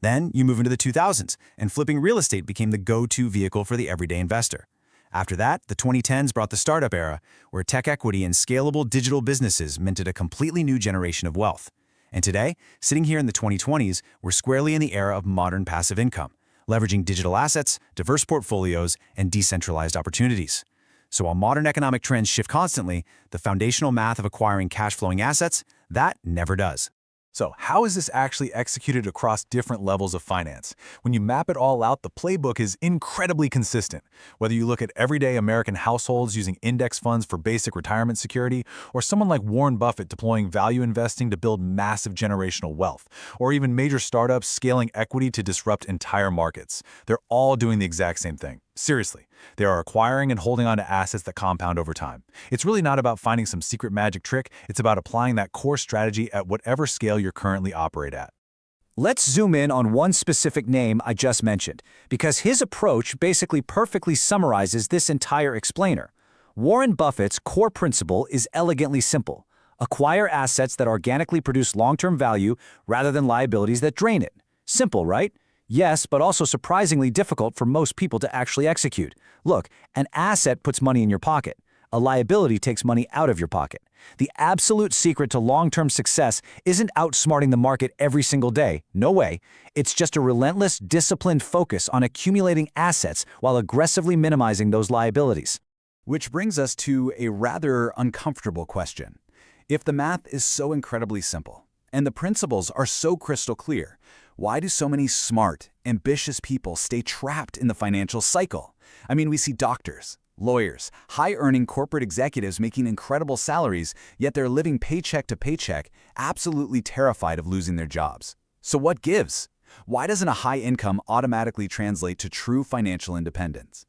Then you move into the 2000s, and flipping real estate became the go-to vehicle for the everyday investor. After that, the 2010s brought the startup era, where tech equity and scalable digital businesses minted a completely new generation of wealth. And today, sitting here in the 2020s, we're squarely in the era of modern passive income, leveraging digital assets, diverse portfolios, and decentralized opportunities. So while modern economic trends shift constantly, the foundational math of acquiring cash-flowing assets, that never does. So how is this actually executed across different levels of finance? When you map it all out, the playbook is incredibly consistent. Whether you look at everyday American households using index funds for basic retirement security, or someone like Warren Buffett deploying value investing to build massive generational wealth, or even major startups scaling equity to disrupt entire markets, they're all doing the exact same thing. Seriously, they are acquiring and holding on to assets that compound over time. It's really not about finding some secret magic trick, it's about applying that core strategy at whatever scale you're currently operate at. Let's zoom in on one specific name I just mentioned, because his approach basically perfectly summarizes this entire explainer. Warren Buffett's core principle is elegantly simple. Acquire assets that organically produce long-term value rather than liabilities that drain it. Simple, right? Yes, but also surprisingly difficult for most people to actually execute. Look, an asset puts money in your pocket. A liability takes money out of your pocket. The absolute secret to long-term success isn't outsmarting the market every single day. No way. It's just a relentless, disciplined focus on accumulating assets while aggressively minimizing those liabilities. Which brings us to a rather uncomfortable question. If the math is so incredibly simple, and the principles are so crystal clear, why do so many smart, ambitious people stay trapped in the financial cycle? I mean, we see doctors, lawyers, high-earning corporate executives making incredible salaries, yet they're living paycheck to paycheck, absolutely terrified of losing their jobs. So what gives? Why doesn't a high income automatically translate to true financial independence?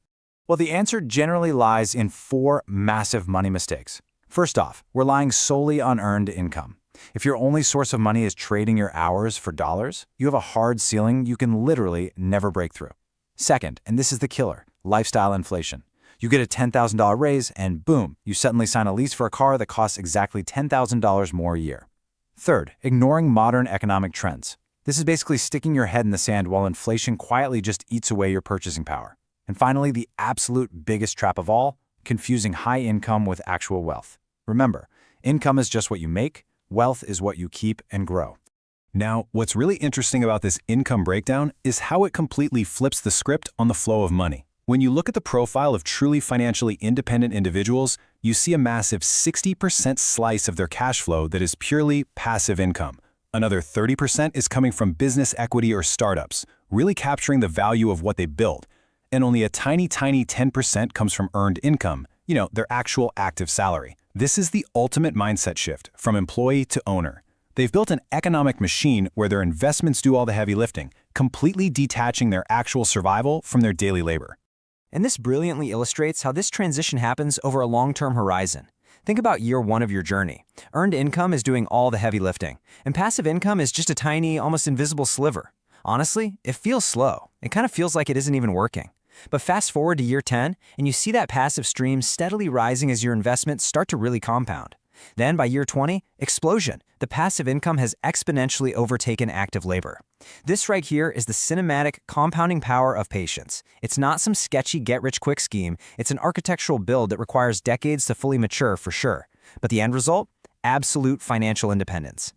Well, the answer generally lies in 4 massive money mistakes. First off, relying solely on earned income. If your only source of money is trading your hours for dollars, you have a hard ceiling you can literally never break through. Second, and this is the killer, lifestyle inflation. You get a $10,000 raise and boom, you suddenly sign a lease for a car that costs exactly $10,000 more a year. Third, ignoring modern economic trends. This is basically sticking your head in the sand while inflation quietly just eats away your purchasing power. And finally, the absolute biggest trap of all, confusing high income with actual wealth. Remember, income is just what you make, wealth is what you keep and grow. Now, what's really interesting about this income breakdown is how it completely flips the script on the flow of money. When you look at the profile of truly financially independent individuals, you see a massive 60% slice of their cash flow that is purely passive income. Another 30% is coming from business equity or startups, really capturing the value of what they build. And only a tiny 10% comes from earned income, their actual active salary. This is the ultimate mindset shift from employee to owner. They've built an economic machine where their investments do all the heavy lifting, completely detaching their actual survival from their daily labor. And this brilliantly illustrates how this transition happens over a long-term horizon. Think about year one of your journey. Earned income is doing all the heavy lifting, and passive income is just a tiny, almost invisible sliver. Honestly, it feels slow. It kind of feels like it isn't even working. But fast forward to year 10, and you see that passive stream steadily rising as your investments start to really compound. Then by year 20, explosion. The passive income has exponentially overtaken active labor. This right here is the cinematic compounding power of patience. It's not some sketchy get-rich-quick scheme. It's an architectural build that requires decades to fully mature for sure. But the end result? Absolute financial independence.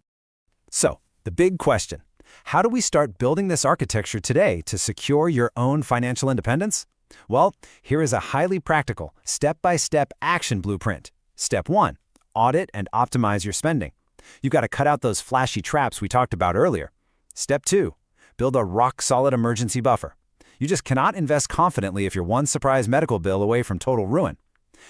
So, the big question. How do we start building this architecture today to secure your own financial independence? Well, here is a highly practical, step-by-step action blueprint. Step 1. Audit and optimize your spending. You've got to cut out those flashy traps we talked about earlier. Step 2. Build a rock-solid emergency buffer. You just cannot invest confidently if you're one surprise medical bill away from total ruin.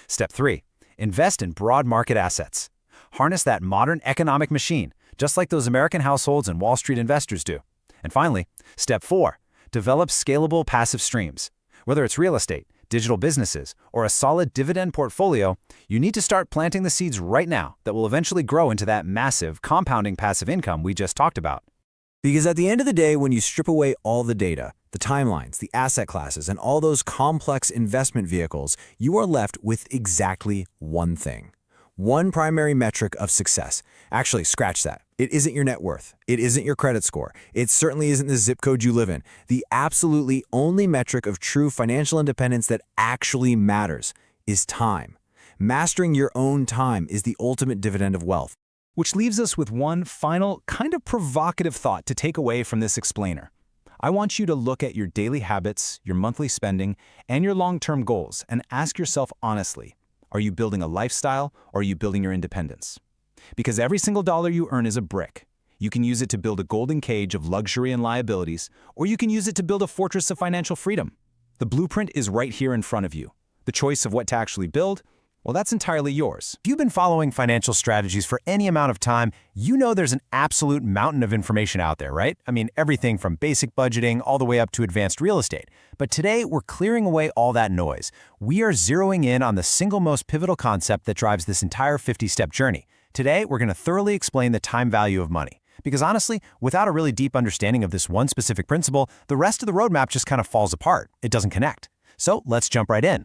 Step 3. Invest in broad market assets. Harness that modern economic machine, just like those American households and Wall Street investors do. And finally, Step 4. Develop scalable passive streams. Whether it's real estate, digital businesses, or a solid dividend portfolio, you need to start planting the seeds right now that will eventually grow into that massive, compounding passive income we just talked about. Because at the end of the day, when you strip away all the data, the timelines, the asset classes, and all those complex investment vehicles, you are left with exactly one thing. One primary metric of success. Actually, scratch that. It isn't your net worth. It isn't your credit score. It certainly isn't the zip code you live in. The absolutely only metric of true financial independence that actually matters is time. Mastering your own time is the ultimate dividend of wealth. Which leaves us with one final, kind of provocative thought to take away from this explainer. I want you to look at your daily habits, your monthly spending, and your long-term goals and ask yourself honestly, are you building a lifestyle or are you building your independence? Because every single dollar you earn is a brick. You can use it to build a golden cage of luxury and liabilities, or you can use it to build a fortress of financial freedom. The blueprint is right here in front of you. The choice of what to actually build, well, that's entirely yours. If you've been following financial strategies for any amount of time, you know there's an absolute mountain of information out there, right? I mean, everything from basic budgeting all the way up to advanced real estate. But today, we're clearing away all that noise. We are zeroing in on the single most pivotal concept that drives this entire 50-step journey. Today, we're going to thoroughly explain the time value of money. Because honestly, without a really deep understanding of this one specific principle, the rest of the roadmap just kind of falls apart. It doesn't connect. So let's jump right in.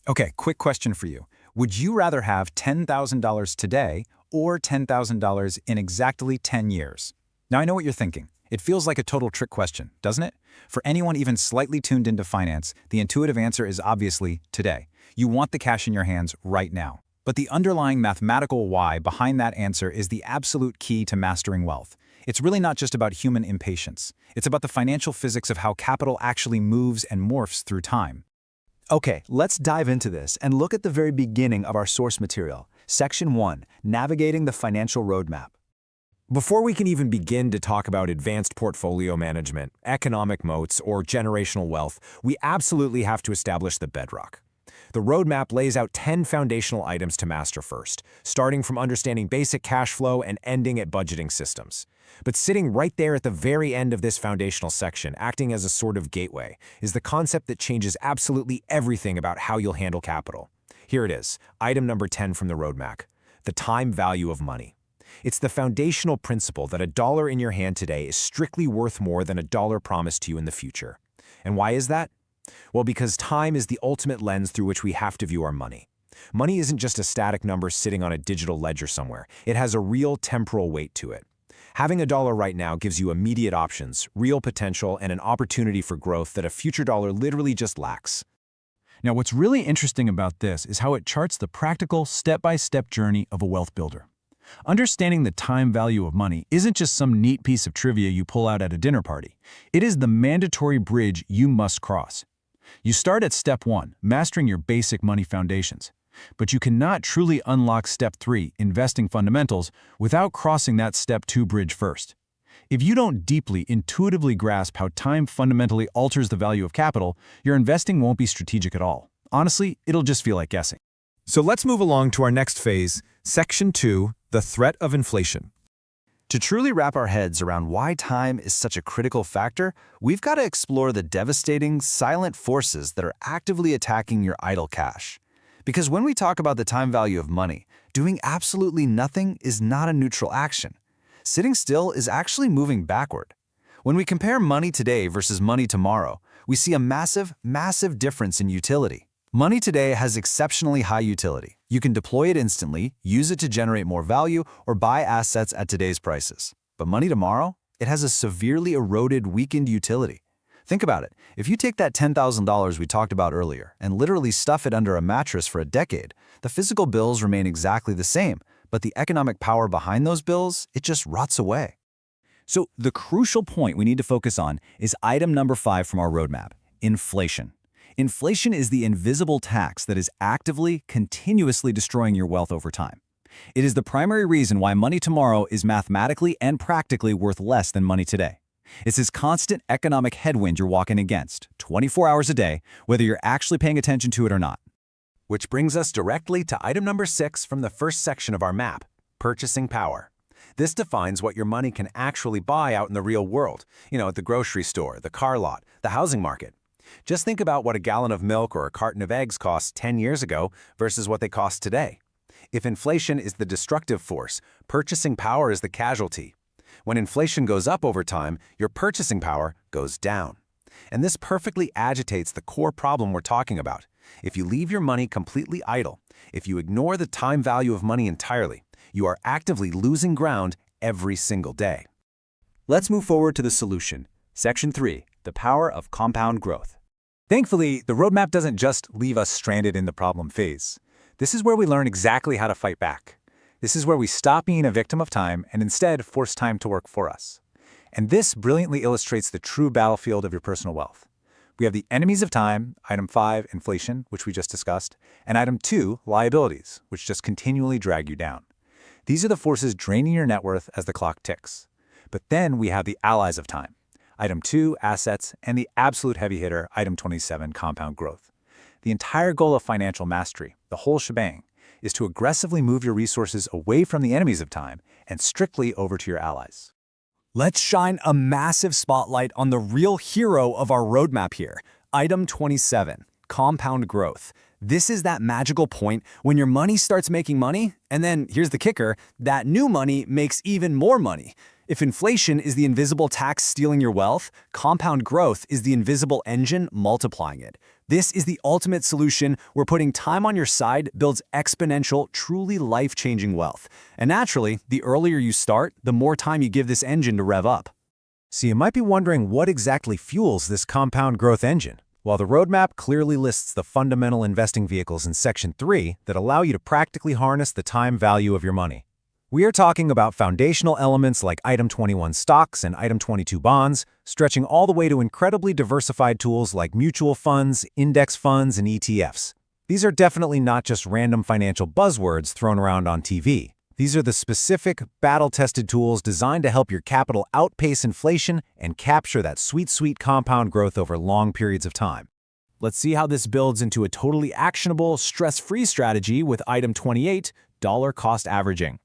Okay, quick question for you. Would you rather have $10,000 today or $10,000 in exactly 10 years? Now, I know what you're thinking. It feels like a total trick question, doesn't it? For anyone even slightly tuned into finance, the intuitive answer is obviously today. You want the cash in your hands right now. But the underlying mathematical why behind that answer is the absolute key to mastering wealth. It's really not just about human impatience. It's about the financial physics of how capital actually moves and morphs through time. Okay, let's dive into this and look at the very beginning of our source material. Section 1, Navigating the Financial Roadmap. Before we can even begin to talk about advanced portfolio management, economic moats, or generational wealth, we absolutely have to establish the bedrock. The roadmap lays out 10 foundational items to master first, starting from understanding basic cash flow and ending at budgeting systems. But sitting right there at the very end of this foundational section, acting as a sort of gateway, is the concept that changes absolutely everything about how you'll handle capital. Here it is, item number 10 from the roadmap, the time value of money. It's the foundational principle that a dollar in your hand today is strictly worth more than a dollar promised to you in the future. And why is that? Well, because time is the ultimate lens through which we have to view our money. Money isn't just a static number sitting on a digital ledger somewhere. It has a real temporal weight to it. Having a dollar right now gives you immediate options, real potential, and an opportunity for growth that a future dollar literally just lacks. Now, what's really interesting about this is how it charts the practical, step-by-step journey of a wealth builder. Understanding the time value of money isn't just some neat piece of trivia you pull out at a dinner party. It is the mandatory bridge you must cross. You start at step 1, mastering your basic money foundations. But you cannot truly unlock step 3, investing fundamentals, without crossing that step 2 bridge first. If you don't deeply, intuitively grasp how time fundamentally alters the value of capital, your investing won't be strategic at all. Honestly, it'll just feel like guessing. So let's move along to our next phase, Section 2, the threat of inflation. To truly wrap our heads around why time is such a critical factor, we've got to explore the devastating, silent forces that are actively attacking your idle cash. Because when we talk about the time value of money, doing absolutely nothing is not a neutral action. Sitting still is actually moving backward. When we compare money today versus money tomorrow, we see a massive, massive difference in utility. Money today has exceptionally high utility. You can deploy it instantly, use it to generate more value, or buy assets at today's prices. But money tomorrow? It has a severely eroded, weakened utility. Think about it. If you take that $10,000 we talked about earlier and literally stuff it under a mattress for a decade, the physical bills remain exactly the same, but the economic power behind those bills, it just rots away. So the crucial point we need to focus on is item number 5 from our roadmap, inflation. Inflation is the invisible tax that is actively, continuously destroying your wealth over time. It is the primary reason why money tomorrow is mathematically and practically worth less than money today. It's this constant economic headwind you're walking against, 24 hours a day, whether you're actually paying attention to it or not. Which brings us directly to item number 6 from the first section of our map, purchasing power. This defines what your money can actually buy out in the real world, at the grocery store, the car lot, the housing market. Just think about what a gallon of milk or a carton of eggs cost 10 years ago versus what they cost today. If inflation is the destructive force, purchasing power is the casualty. When inflation goes up over time, your purchasing power goes down. And this perfectly agitates the core problem we're talking about. If you leave your money completely idle, if you ignore the time value of money entirely, you are actively losing ground every single day. Let's move forward to the solution. Section 3, the power of compound growth. Thankfully, the roadmap doesn't just leave us stranded in the problem phase. This is where we learn exactly how to fight back. This is where we stop being a victim of time and instead force time to work for us. And this brilliantly illustrates the true battlefield of your personal wealth. We have the enemies of time, item 5, inflation, which we just discussed, and item 2, liabilities, which just continually drag you down. These are the forces draining your net worth as the clock ticks. But then we have the allies of time, item 2, assets, and the absolute heavy hitter, item 27, compound growth. The entire goal of financial mastery, the whole shebang, is to aggressively move your resources away from the enemies of time and strictly over to your allies. Let's shine a massive spotlight on the real hero of our roadmap here, item 27, compound growth. This is that magical point when your money starts making money, and then, here's the kicker, that new money makes even more money. If inflation is the invisible tax stealing your wealth, compound growth is the invisible engine multiplying it. This is the ultimate solution where putting time on your side builds exponential, truly life-changing wealth. And naturally, the earlier you start, the more time you give this engine to rev up. So you might be wondering what exactly fuels this compound growth engine. While the roadmap clearly lists the fundamental investing vehicles in Section 3 that allow you to practically harness the time value of your money. We are talking about foundational elements like item 21 stocks and item 22 bonds, stretching all the way to incredibly diversified tools like mutual funds, index funds, and ETFs. These are definitely not just random financial buzzwords thrown around on TV. These are the specific, battle-tested tools designed to help your capital outpace inflation and capture that sweet, sweet compound growth over long periods of time. Let's see how this builds into a totally actionable, stress-free strategy with item 28, dollar cost averaging.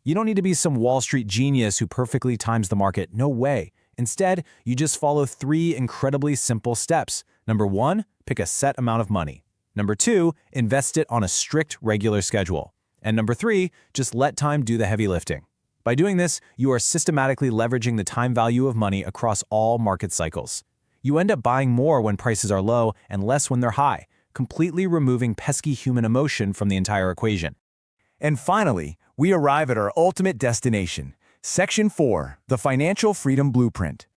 You don't need to be some Wall Street genius who perfectly times the market. No way. Instead, you just follow 3 incredibly simple steps. Number 1, pick a set amount of money. Number 2, invest it on a strict, regular schedule. And number 3, just let time do the heavy lifting. By doing this, you are systematically leveraging the time value of money across all market cycles. You end up buying more when prices are low and less when they're high, completely removing pesky human emotion from the entire equation. And finally, we arrive at our ultimate destination, Section 4, the Financial Freedom Blueprint.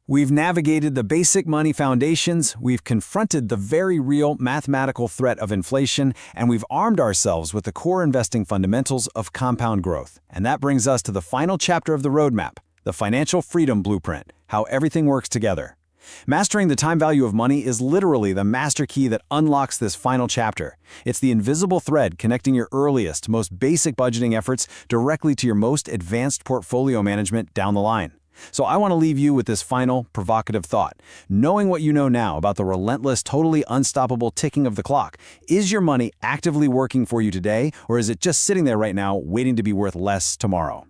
We've navigated the basic money foundations, we've confronted the very real mathematical threat of inflation, and we've armed ourselves with the core investing fundamentals of compound growth. And that brings us to the final chapter of the roadmap, the Financial Freedom Blueprint, how everything works together. Mastering the time value of money is literally the master key that unlocks this final chapter. It's the invisible thread connecting your earliest, most basic budgeting efforts directly to your most advanced portfolio management down the line. So I want to leave you with this final, provocative thought. Knowing what you know now about the relentless, totally unstoppable ticking of the clock, is your money actively working for you today, or is it just sitting there right now waiting to be worth less tomorrow?